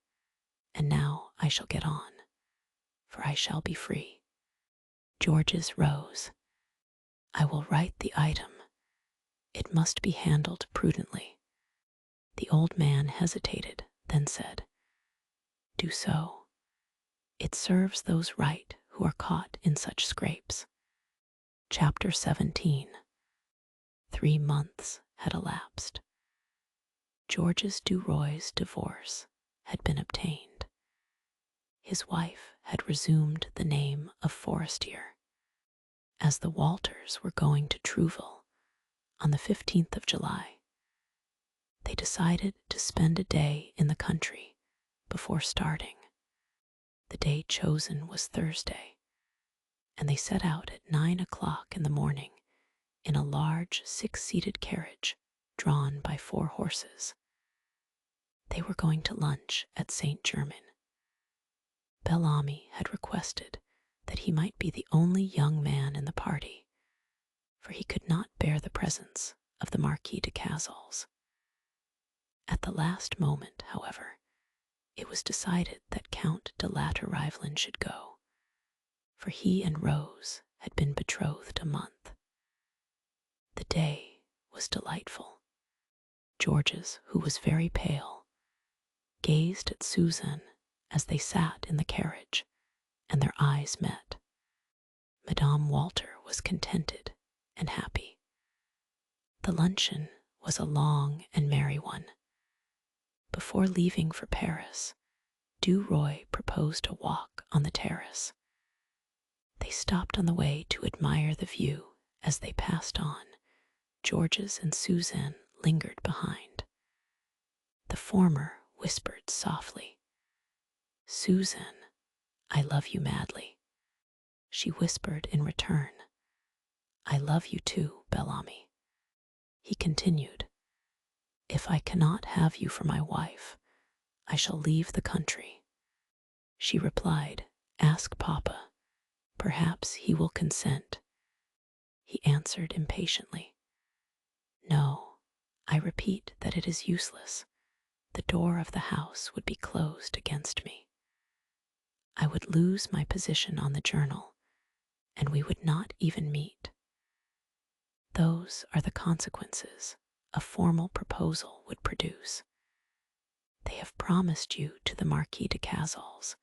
and now I shall get on, for I shall be free. Georges rose. I will write the item. It must be handled prudently. The old man hesitated, then said, Do so. It serves those right who are caught in such scrapes. Chapter 17. 3 months had elapsed. Georges Duroy's divorce had been obtained. His wife had resumed the name of Forestier. As the Walters were going to Trouville on the 15th of July, they decided to spend a day in the country before starting. The day chosen was Thursday, and they set out at 9 o'clock in the morning in a large 6-seated carriage drawn by 4 horses. They were going to lunch at Saint Germain. Bel-Ami had requested that he might be the only young man in the party, for he could not bear the presence of the Marquis de Cazals. At the last moment, however, it was decided that Count de Latterivelin should go, for he and Rose had been betrothed a month. The day was delightful. Georges, who was very pale, gazed at Suzanne as they sat in the carriage, and their eyes met. Madame Walter was contented and happy. The luncheon was a long and merry one. Before leaving for Paris, Duroy proposed a walk on the terrace. They stopped on the way to admire the view. As they passed on, Georges and Suzanne lingered behind. The former whispered softly, Suzanne, I love you madly. She whispered in return, I love you too, Bel-Ami. He continued, If I cannot have you for my wife, I shall leave the country. She replied, Ask Papa. Perhaps he will consent. He answered impatiently, No, I repeat that it is useless. The door of the house would be closed against me. I would lose my position on the journal, and we would not even meet. Those are the consequences a formal proposal would produce. They have promised you to the Marquis de Cazals.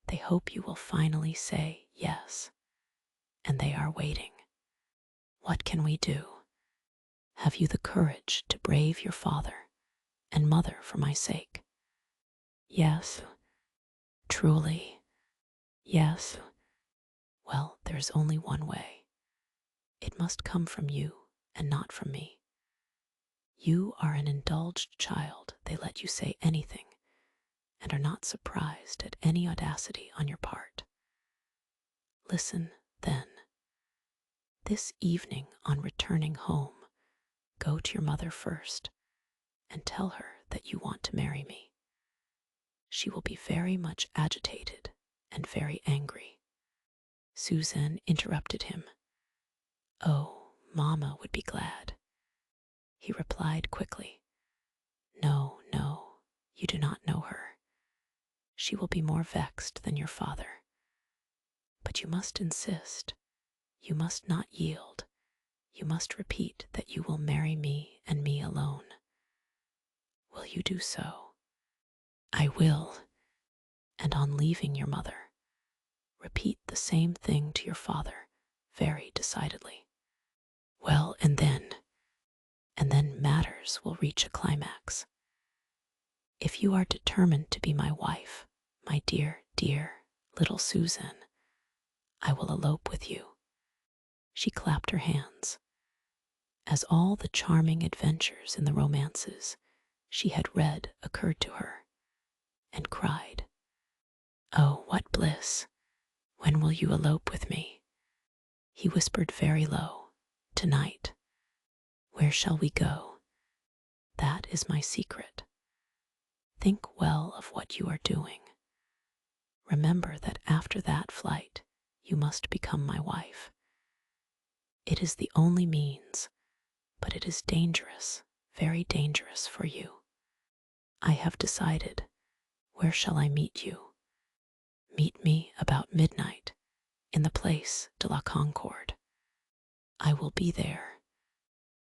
They hope you will finally say yes, and they are waiting. What can we do? Have you the courage to brave your father and mother for my sake? Yes, truly, yes. Well, there is only one way. It must come from you and not from me. You are an indulged child. They let you say anything and are not surprised at any audacity on your part. Listen, then. This evening, on returning home, go to your mother first and tell her that you want to marry me. She will be very much agitated and very angry. Suzanne interrupted him. Oh, Mamma would be glad. He replied quickly, No, no, you do not know her. she will be more vexed than your father. But you must insist. You must not yield. You must repeat that you will marry me and me alone. Will you do so? I will. And on leaving your mother, repeat the same thing to your father very decidedly. Well, and then matters will reach a climax. If you are determined to be my wife, my dear, dear little Susan, I will elope with you. She clapped her hands, as all the charming adventures in the romances she had read occurred to her, and cried, "Oh, what bliss! When will you elope with me?" He whispered very low, "Tonight." "Where shall we go?" "That is my secret. Think well of what you are doing. Remember that after that flight, you must become my wife. It is the only means, but it is dangerous, very dangerous for you. I have decided. Where shall I meet you? Meet me about midnight in the Place de la Concorde. I will be there."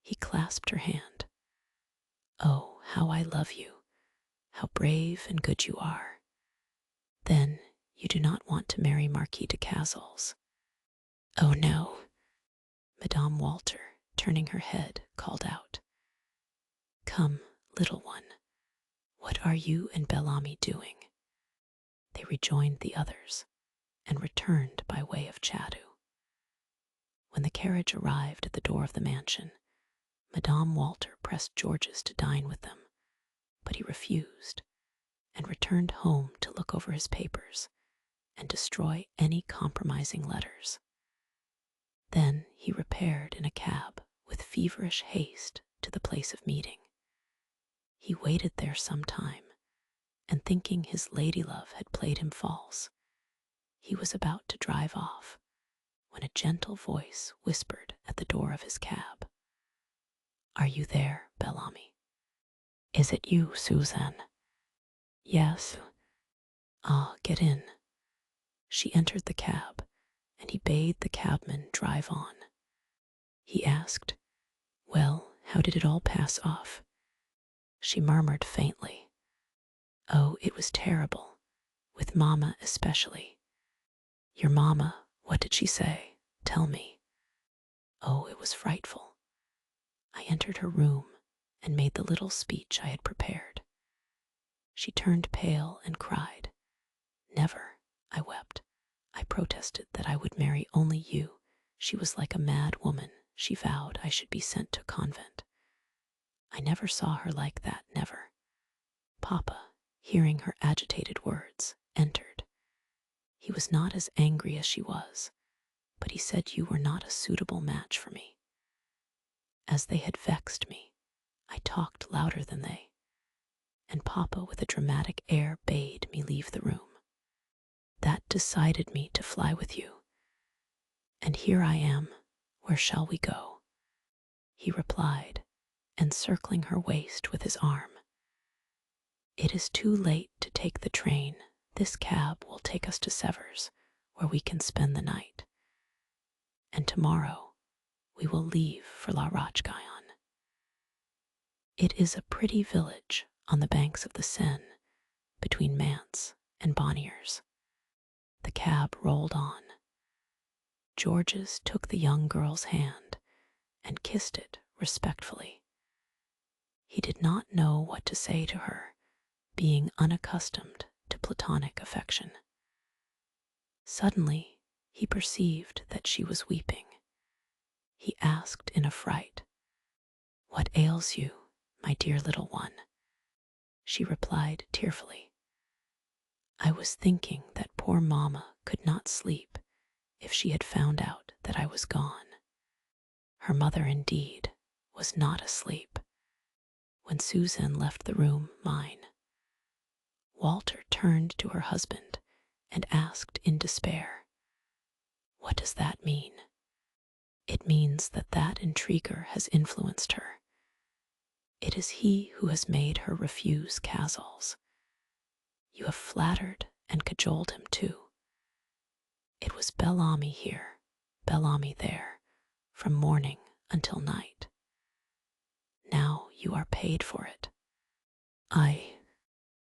He clasped her hand. "Oh, how I love you, how brave and good you are. Then you do not want to marry Marquis de Cazals?" "Oh, no." Madame Walter, turning her head, called out, "Come, little one, what are you and Bellamy doing?" They rejoined the others and returned by way of Chatou. When the carriage arrived at the door of the mansion, Madame Walter pressed Georges to dine with them, but he refused and returned home to look over his papers and destroy any compromising letters. Then he repaired in a cab with feverish haste to the place of meeting. He waited there some time, and thinking his lady-love had played him false, he was about to drive off when a gentle voice whispered at the door of his cab, "Are you there, Bellamy?" "Is it you, Suzanne?" "Yes." "Ah, get in." She entered the cab, and he bade the cabman drive on. He asked, "Well, how did it all pass off?" She murmured faintly, "Oh, it was terrible, with Mamma especially." "Your Mamma, what did she say? Tell me." "Oh, it was frightful. I entered her room and made the little speech I had prepared. She turned pale and cried. 'Never,' I wept. I protested that I would marry only you. She was like a mad woman. She vowed I should be sent to a convent. I never saw her like that, never." Papa, hearing her agitated words, entered. He was not as angry as she was, but he said you were not a suitable match for me. As they had vexed me, I talked louder than they, and Papa with a dramatic air bade me leave the room. That decided me to fly with you. And here I am. Where shall we go?" He replied, encircling her waist with his arm. "It is too late to take the train. This cab will take us to Sevres, where we can spend the night. And tomorrow we will leave for La Roche-Guyon. It is a pretty village on the banks of the Seine, between Mantes and Bonniers." The cab rolled on. Georges took the young girl's hand and kissed it respectfully. He did not know what to say to her, being unaccustomed to platonic affection. Suddenly, he perceived that she was weeping. He asked in a fright, "What ails you, my dear little one?" She replied tearfully, "I was thinking that poor Mamma could not sleep if she had found out that I was gone." Her mother, indeed, was not asleep. When Susan left the room, mine, Walter turned to her husband and asked in despair, "What does that mean?" "It means that that intriguer has influenced her. It is he who has made her refuse Cazals. You have flattered and cajoled him too. It was Bellamy here, Bellamy there, from morning until night. Now you are paid for it.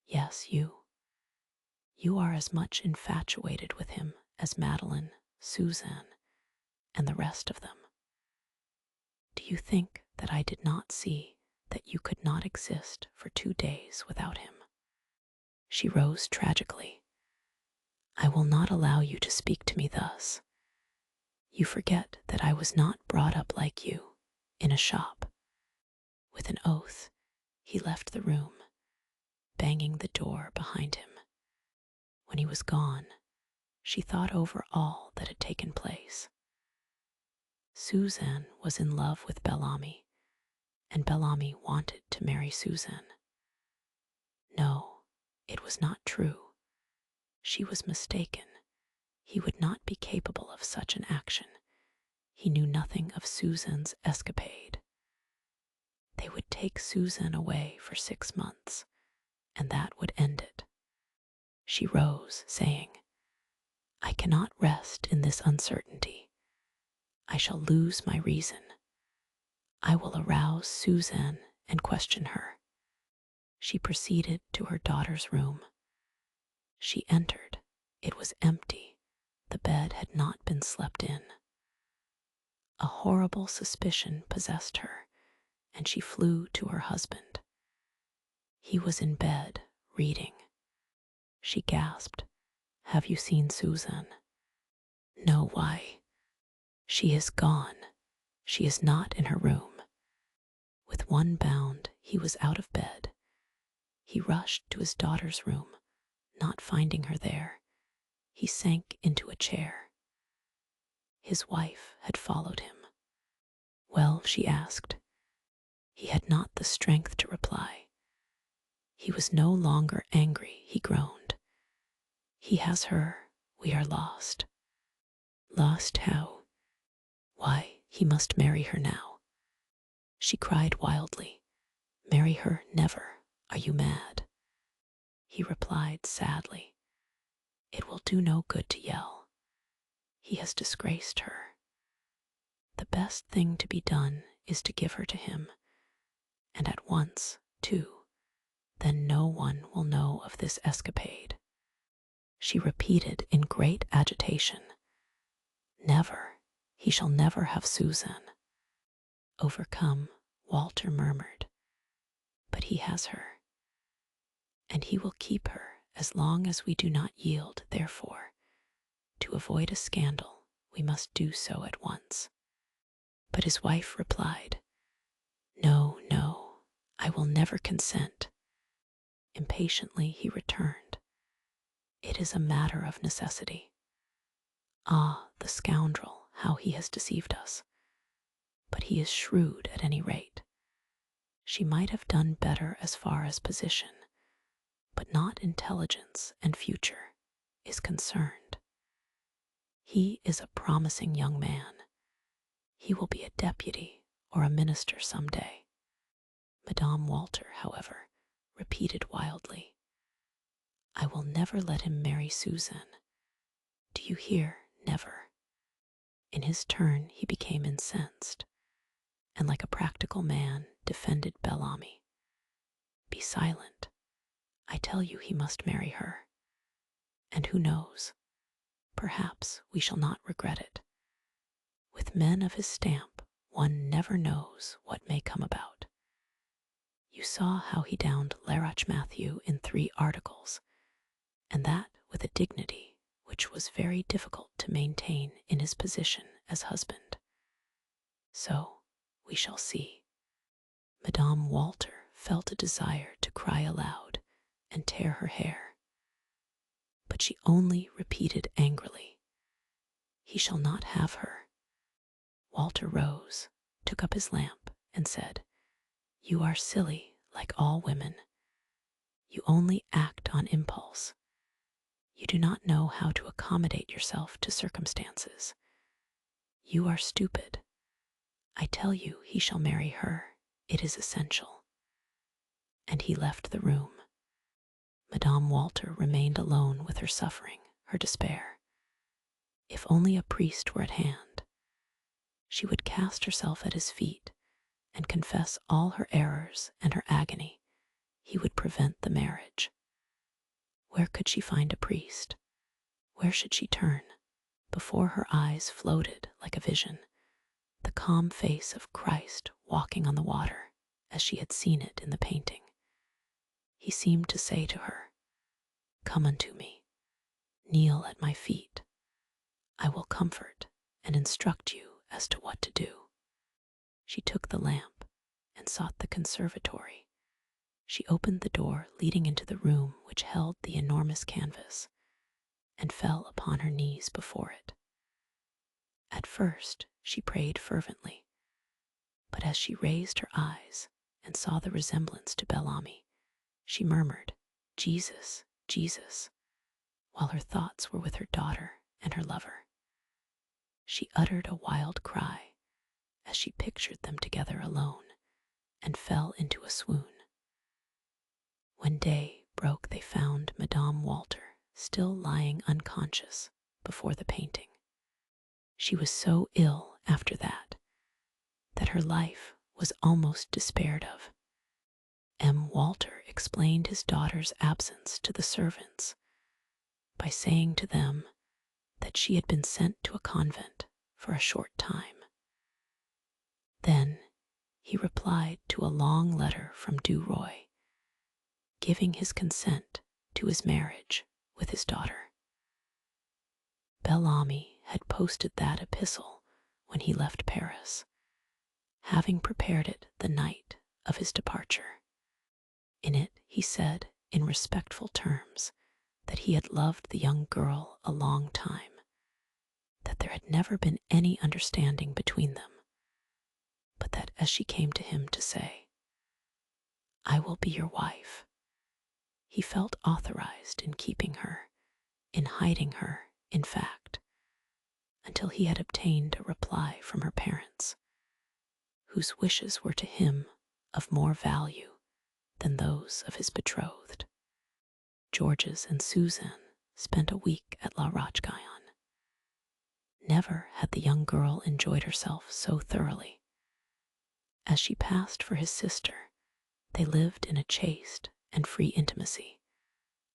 Yes, you. You are as much infatuated with him as Madeline, Suzanne, and the rest of them. Do you think that I did not see that you could not exist for 2 days without him? She rose tragically. I will not allow you to speak to me thus. You forget that I was not brought up like you, in a shop. With an oath, he left the room, banging the door behind him. When he was gone, she thought over all that had taken place. Suzanne was in love with Bellamy, and Bellamy wanted to marry Suzanne. No, it was not true. She was mistaken. He would not be capable of such an action. He knew nothing of Suzanne's escapade. They would take Suzanne away for 6 months, and that would end it. She rose, saying, I cannot rest in this uncertainty. I shall lose my reason. I will arouse Suzanne and question her. She proceeded to her daughter's room. She entered. It was empty. The bed had not been slept in. A horrible suspicion possessed her, and she flew to her husband. He was in bed, reading. She gasped, Have you seen Suzanne? No, why? She is gone. She is not in her room. With one bound, he was out of bed. He rushed to his daughter's room. Not finding her there, he sank into a chair. His wife had followed him. Well, she asked. He had not the strength to reply. He was no longer angry, he groaned. He has her. We are lost. Lost how? Why, he must marry her now. She cried wildly. Marry her? Never. Are you mad? He replied sadly. It will do no good to yell. He has disgraced her. The best thing to be done is to give her to him, and at once, too. Then no one will know of this escapade. She repeated in great agitation, Never. He shall never have Suzanne. Overcome, Walter murmured, But he has her, and he will keep her as long as we do not yield. Therefore, to avoid a scandal, we must do so at once. But his wife replied, No, no, I will never consent. Impatiently he returned. It is a matter of necessity. Ah, the scoundrel, how he has deceived us. But he is shrewd at any rate. She might have done better as far as position, but not intelligence and future, is concerned. He is a promising young man. He will be a deputy or a minister some day. Madame Walter, however, repeated wildly, I will never let him marry Suzanne. Do you hear? Never. In his turn, he became incensed, and like a practical man, defended Bellamy. Be silent. I tell you he must marry her. And who knows? Perhaps we shall not regret it. With men of his stamp, one never knows what may come about. You saw how he downed Laroche Matthew in 3 articles, and that with a dignity which was very difficult to maintain in his position as husband. So we shall see. Madame Walter felt a desire to cry aloud and tear her hair, but she only repeated angrily, He shall not have her. Walter rose, took up his lamp, and said, You are silly, like all women. You only act on impulse. You do not know how to accommodate yourself to circumstances. You are stupid. I tell you he shall marry her. It is essential. And he left the room. Madame Walter remained alone with her suffering, her despair. If only a priest were at hand, she would cast herself at his feet and confess all her errors and her agony. He would prevent the marriage. Where could she find a priest? Where should she turn? Before her eyes floated, like a vision, the calm face of Christ walking on the water as she had seen it in the painting. He seemed to say to her, "Come unto me, kneel at my feet. I will comfort and instruct you as to what to do." She took the lamp and sought the conservatory. She opened the door leading into the room which held the enormous canvas and fell upon her knees before it. At first she prayed fervently, but as she raised her eyes and saw the resemblance to Bellamy, she murmured, "Jesus, Jesus," while her thoughts were with her daughter and her lover. She uttered a wild cry as she pictured them together alone and fell into a swoon. When day broke, they found Madame Walter still lying unconscious before the painting. She was so ill after that her life was almost despaired of. M. Walter explained his daughter's absence to the servants by saying to them that she had been sent to a convent for a short time. Then he replied to a long letter from Duroy, giving his consent to his marriage with his daughter. Bellamy had posted that epistle when he left Paris, having prepared it the night of his departure. In it he said in respectful terms that he had loved the young girl a long time, that there had never been any understanding between them, but that as she came to him to say, "I will be your wife," he felt authorized in keeping her, in hiding her, in fact, until he had obtained a reply from her parents, whose wishes were to him of more value than those of his betrothed. Georges and Suzanne spent a week at La Roche-Guyon. Never had the young girl enjoyed herself so thoroughly. As she passed for his sister, they lived in a chaste and free intimacy,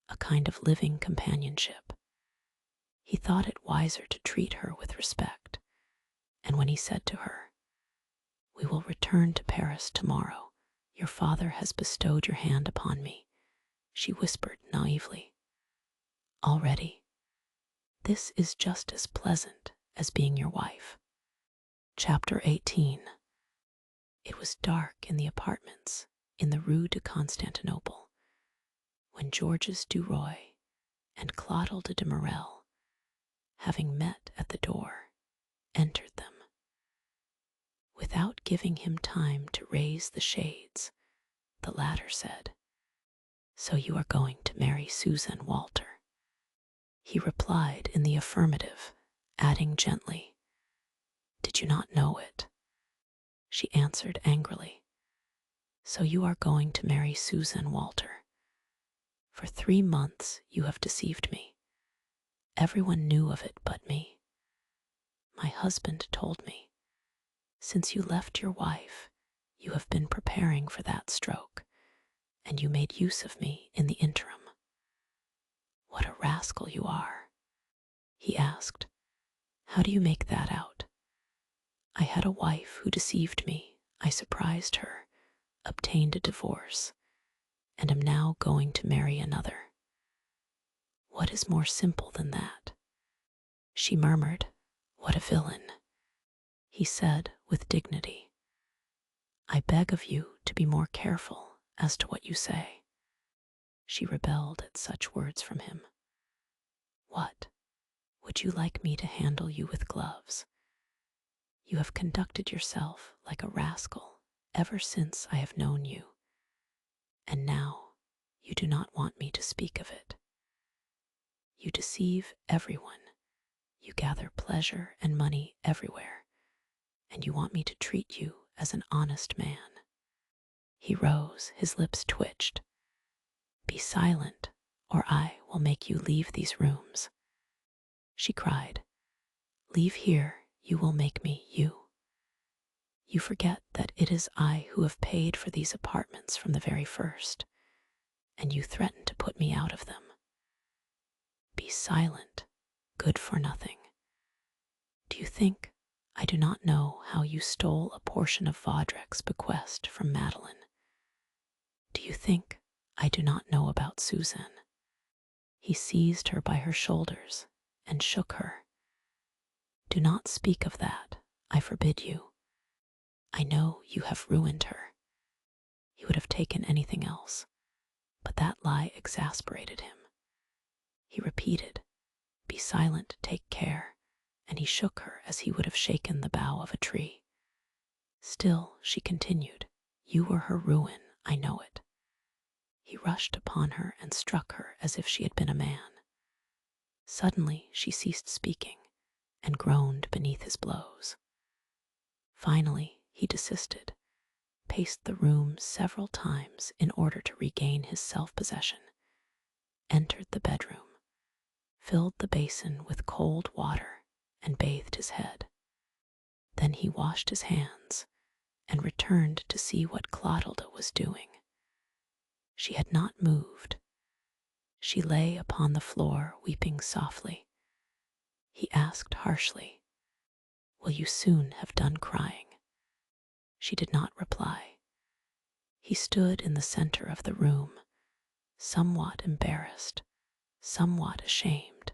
a kind of living companionship. He thought it wiser to treat her with respect, and when he said to her, "We will return to Paris tomorrow. Your father has bestowed your hand upon me," she whispered naively, "Already? This is just as pleasant as being your wife." Chapter 18. It was dark in the apartments in the Rue de Constantinople when Georges Duroy and Clotilde de Morel, having met at the door, entered them. Without giving him time to raise the shades, the latter said, "So you are going to marry Suzanne Walter?" He replied in the affirmative, adding gently, "Did you not know it?" She answered angrily, "So you are going to marry Suzanne Walter? For 3 months you have deceived me. Everyone knew of it but me. My husband told me. Since you left your wife, you have been preparing for that stroke, and you made use of me in the interim. What a rascal you are," he asked. "How do you make that out? I had a wife who deceived me. I surprised her, obtained a divorce, and am now going to marry another. What is more simple than that?" She murmured, "What a villain." He said with dignity, "I beg of you to be more careful as to what you say." She rebelled at such words from him. "What? Would you like me to handle you with gloves? You have conducted yourself like a rascal ever since I have known you, and now you do not want me to speak of it. You deceive everyone. You gather pleasure and money everywhere, and you want me to treat you as an honest man." He rose, his lips twitched. "Be silent," or I will make you leave these rooms." She cried, "Leave here, you will make me you. You forget that it is I who have paid for these apartments from the very first, and you threaten to put me out of them. Be silent, good for nothing. Do you think I do not know how you stole a portion of Vaudrec's bequest from Madeline? Do you think I do not know about Suzanne?" He seized her by her shoulders and shook her. "Do not speak of that, I forbid you. I know you have ruined her." He would have taken anything else, but that lie exasperated him. He repeated, "Be silent, take care," and he shook her as he would have shaken the bough of a tree. Still she continued, "You were her ruin, I know it." He rushed upon her and struck her as if she had been a man. Suddenly she ceased speaking and groaned beneath his blows. Finally he desisted, paced the room several times in order to regain his self-possession, entered the bedroom, filled the basin with cold water, and bathed his head. Then he washed his hands and returned to see what Clotilde was doing. She had not moved. She lay upon the floor weeping softly. He asked harshly, "Will you soon have done crying?" She did not reply. He stood in the center of the room, somewhat embarrassed, somewhat ashamed,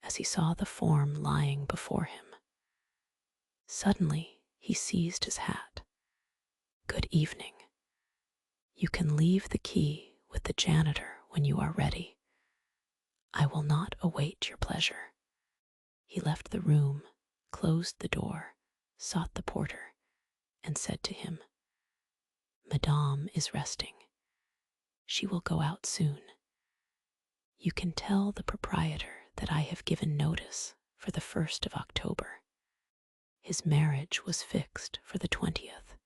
as he saw the form lying before him. Suddenly he seized his hat. "Good evening. You can leave the key with the janitor when you are ready. I will not await your pleasure." He left the room, closed the door, sought the porter, and said to him, "Madame is resting. She will go out soon. You can tell the proprietor that I have given notice for the 1st of October. His marriage was fixed for the 20th.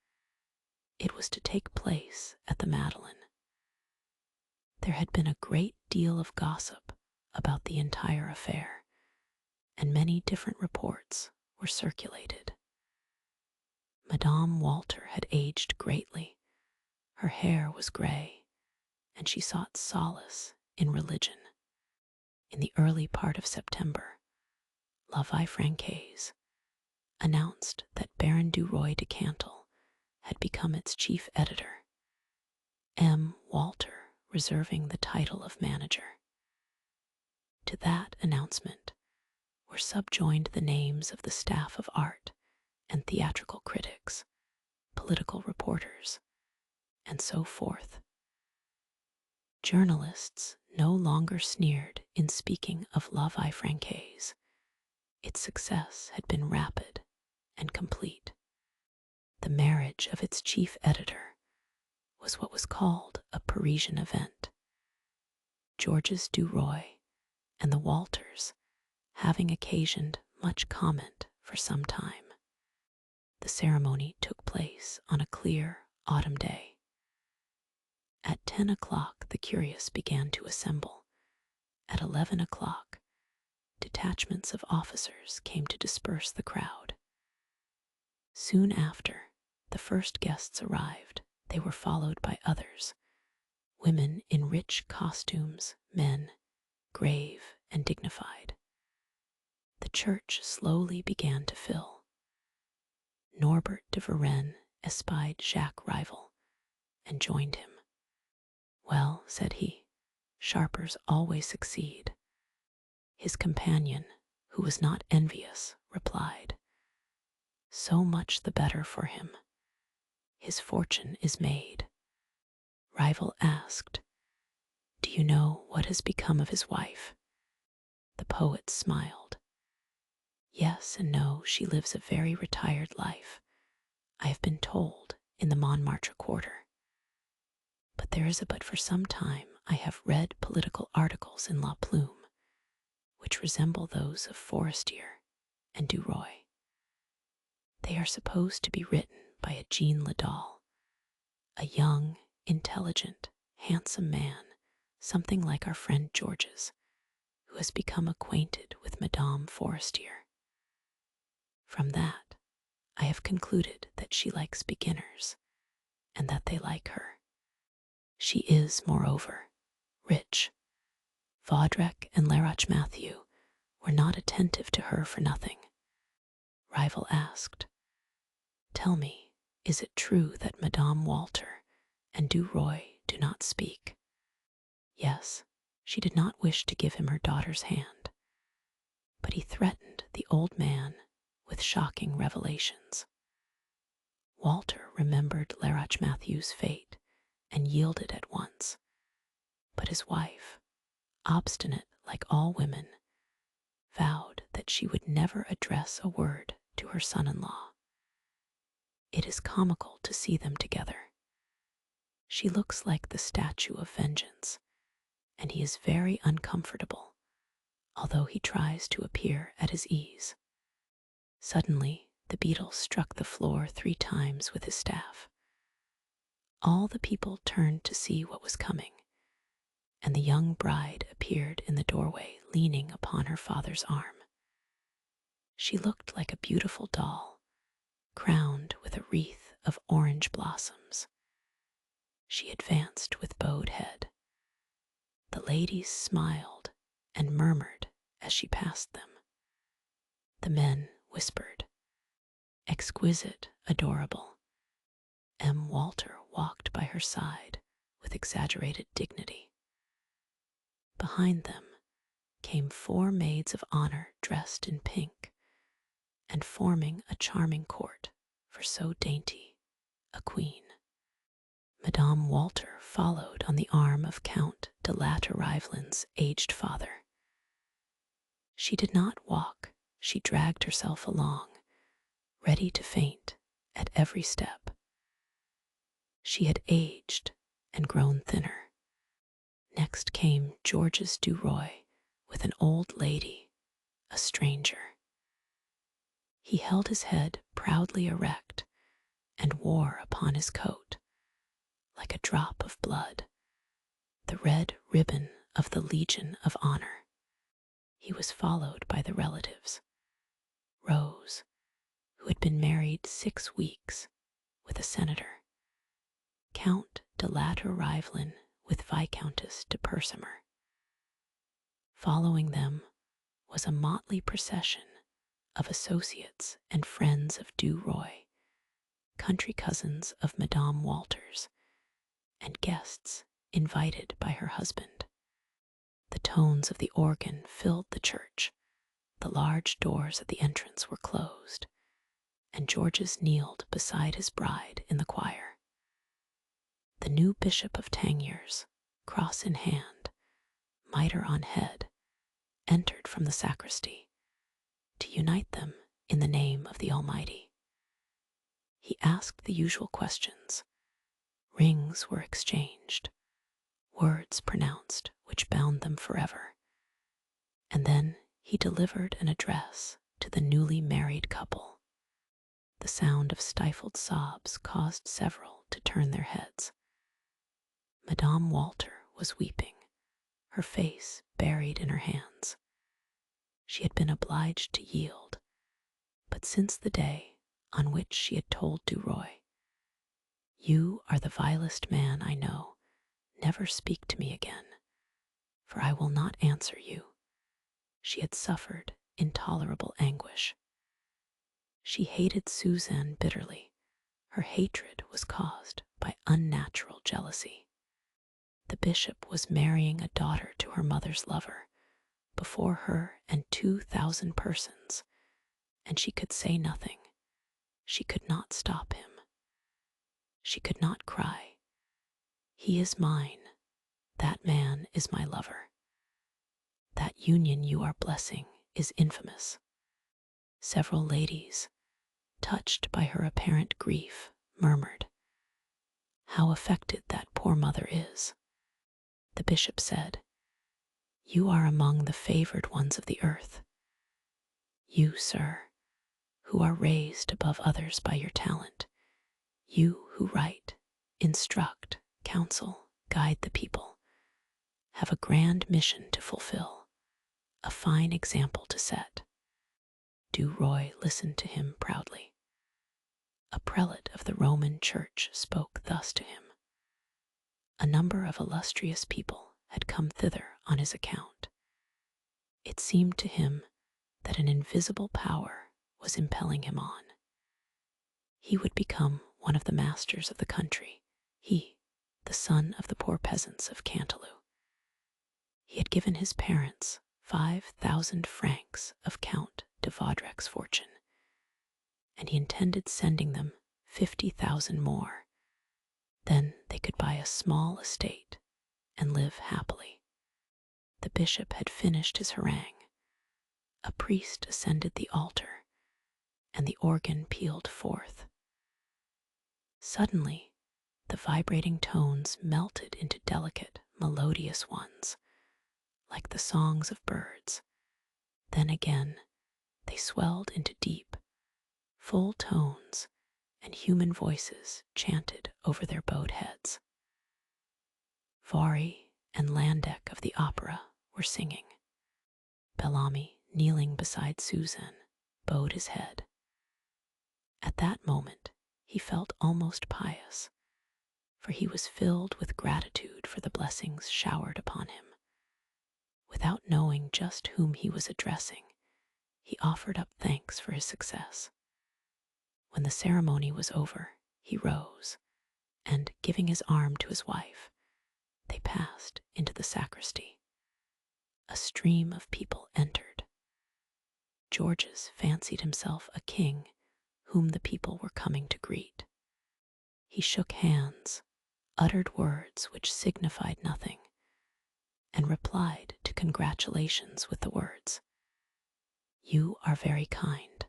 It was to take place at the Madeleine. There had been a great deal of gossip about the entire affair, and many different reports were circulated. Madame Walter had aged greatly. Her hair was gray, and she sought solace in religion. In the early part of September, La Vie Francaise announced that Baron Duroy de Cantal had become its chief editor, M. Walter reserving the title of manager. To that announcement were subjoined the names of the staff of art and theatrical critics, political reporters, and so forth. Journalists no longer sneered in speaking of La Vie Francaise. Its success had been rapid and complete. The marriage of its chief editor was what was called a Parisian event. Georges Duroy and the Walters having occasioned much comment for some time. The ceremony took place on a clear autumn day. At 10 o'clock the curious began to assemble. At 11 o'clock, detachments of officers came to disperse the crowd. Soon after, the first guests arrived. They were followed by others, women in rich costumes, men, grave and dignified. The church slowly began to fill. Norbert de Varenne espied Jacques Rival and joined him. "Well," said he, "sharpers always succeed." His companion, who was not envious, replied, "So much the better for him. His fortune is made." Rival asked, "Do you know what has become of his wife?" The poet smiled. "Yes and no, she lives a very retired life, I have been told, in the Montmartre quarter. But there is but for some time I have read political articles in La Plume, which resemble those of Forestier and Duroy. They are supposed to be written by a Jean Ledal, a young, intelligent, handsome man something like our friend George's, who has become acquainted with Madame Forestier. From that, I have concluded that she likes beginners, and that they like her. She is, moreover, rich. Vaudrec and Laroche Mathieu were not attentive to her for nothing. Rival asked, "Tell me, is it true that Madame Walter and Du Roy do not speak?" Yes, she did not wish to give him her daughter's hand, but he threatened the old man with shocking revelations. Walter remembered Laroche Mathieu's fate and yielded at once, but his wife, obstinate like all women, vowed that she would never address a word to her son-in-law. It is comical to see them together. She looks like the statue of vengeance, and he is very uncomfortable, although he tries to appear at his ease. Suddenly, the beetle struck the floor 3 times with his staff. All the people turned to see what was coming, and the young bride appeared in the doorway leaning upon her father's arm. She looked like a beautiful doll, crowned with a wreath of orange blossoms. She advanced with bowed head. The ladies smiled and murmured as she passed them. The men whispered, "Exquisite, adorable." M. Walter walked by her side with exaggerated dignity. Behind them came 4 maids of honor dressed in pink and forming a charming court for so dainty a queen. Madame Walter followed on the arm of Count de la Tourrivelin's aged father. She did not walk, she dragged herself along, ready to faint at every step. She had aged and grown thinner. Next came Georges Du Roy with an old lady, a stranger. He held his head proudly erect and wore upon his coat, like a drop of blood, the red ribbon of the Legion of Honor. He was followed by the relatives. Rose, who had been married 6 weeks with a senator, Count de la Tourrivelin with Viscountess de Percimer. Following them was a motley procession of associates and friends of Du Roy, country cousins of Madame Walters, and guests invited by her husband. The tones of the organ filled the church. The large doors at the entrance were closed, and Georges kneeled beside his bride in the choir. The new Bishop of Tangiers, cross in hand, mitre on head, entered from the sacristy to unite them in the name of the Almighty. He asked the usual questions. Rings were exchanged, words pronounced which bound them forever, and then he delivered an address to the newly married couple. The sound of stifled sobs caused several to turn their heads. Madame Walter was weeping, her face buried in her hands. She had been obliged to yield, but since the day on which she had told Du Roy, "You are the vilest man I know, never speak to me again, for I will not answer you," she had suffered intolerable anguish. She hated Suzanne bitterly. Her hatred was caused by unnatural jealousy. The bishop was marrying a daughter to her mother's lover, before her and 2,000 persons, and she could say nothing. She could not stop him. She could not cry, "He is mine, that man is my lover. That union you are blessing is infamous." Several ladies, touched by her apparent grief, murmured, "How affected that poor mother is." The bishop said, "You are among the favored ones of the earth. You, sir, who are raised above others by your talent, you who write, instruct, counsel, guide the people, have a grand mission to fulfill, a fine example to set. Du Roy listened to him proudly. A prelate of the Roman Church spoke thus to him. A number of illustrious people had come thither on his account. It seemed to him that an invisible power was impelling him on. He would become one of the masters of the country, he, the son of the poor peasants of Canteleu. He had given his parents 5,000 francs of Count de Vaudrec's fortune, and he intended sending them 50,000 more. Then they could buy a small estate and live happily. The bishop had finished his harangue. A priest ascended the altar, and the organ pealed forth. Suddenly, the vibrating tones melted into delicate, melodious ones, like the songs of birds. Then again, they swelled into deep, full tones, and human voices chanted over their bowed heads. Vari and Landeck of the opera were singing. Bellamy, kneeling beside Suzanne, bowed his head. At that moment, he felt almost pious, for he was filled with gratitude for the blessings showered upon him. Without knowing just whom he was addressing, he offered up thanks for his success. When the ceremony was over, he rose, and, giving his arm to his wife, they passed into the sacristy. A stream of people entered. Georges fancied himself a king whom the people were coming to greet. He shook hands, uttered words which signified nothing, and replied to congratulations with the words, "You are very kind."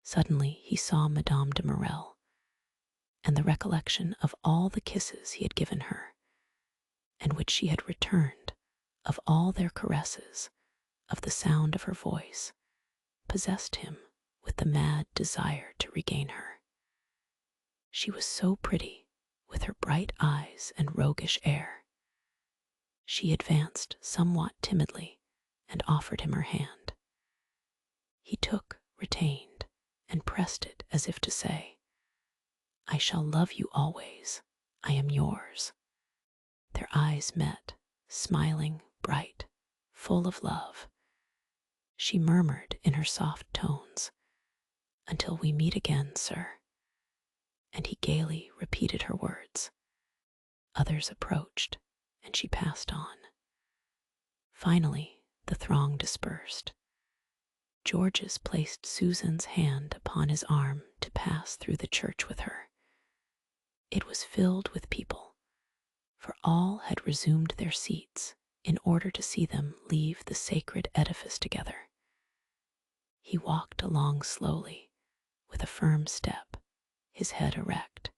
Suddenly he saw Madame de Morel, and the recollection of all the kisses he had given her, and which she had returned, of all their caresses, of the sound of her voice, possessed him with the mad desire to regain her. She was so pretty, with her bright eyes and roguish air. She advanced somewhat timidly and offered him her hand. He took, retained, and pressed it as if to say, "I shall love you always. I am yours." Their eyes met, smiling, bright, full of love. She murmured in her soft tones, "Until we meet again, sir." And he gaily repeated her words. Others approached, and she passed on. Finally, the throng dispersed. Georges placed Suzanne's hand upon his arm to pass through the church with her. It was filled with people, for all had resumed their seats in order to see them leave the sacred edifice together. He walked along slowly, with a firm step, his head erect.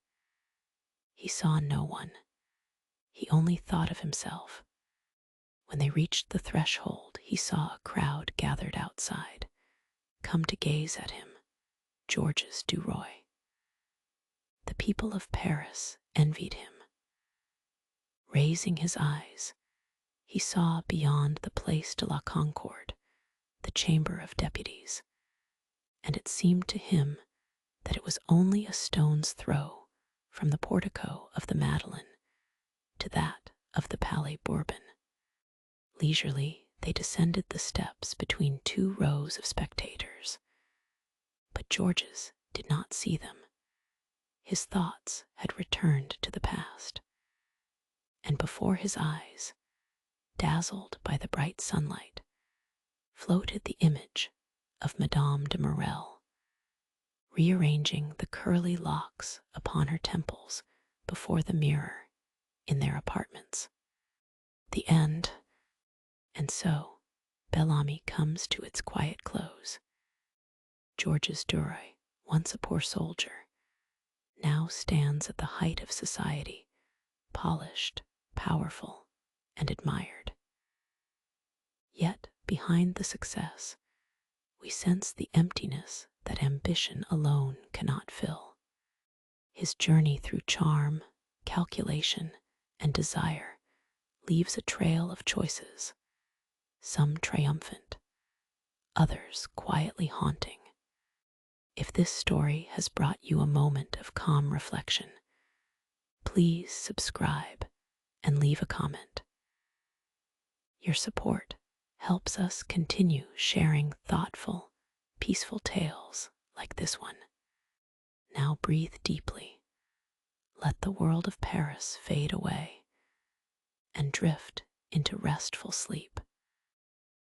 He saw no one. He only thought of himself. When they reached the threshold, he saw a crowd gathered outside, come to gaze at him, Georges Duroy. The people of Paris envied him. Raising his eyes, he saw beyond the Place de la Concorde the Chamber of Deputies, and it seemed to him that it was only a stone's throw from the portico of the Madeleine to that of the Palais Bourbon. Leisurely, they descended the steps between two rows of spectators, but Georges did not see them. His thoughts had returned to the past, and before his eyes, dazzled by the bright sunlight, floated the image of Madame de Morel, rearranging the curly locks upon her temples before the mirror in their apartments. The end. And so, Bellamy comes to its quiet close. Georges Duroy, once a poor soldier, now stands at the height of society, polished, powerful, and admired. Yet, behind the success, we sense the emptiness that ambition alone cannot fill. His journey through charm, calculation, and desire leaves a trail of choices, some triumphant, others quietly haunting. If this story has brought you a moment of calm reflection, please subscribe and leave a comment. Your support helps us continue sharing thoughtful, peaceful tales like this one. Now breathe deeply, let the world of Paris fade away, and drift into restful sleep.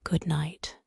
Good night.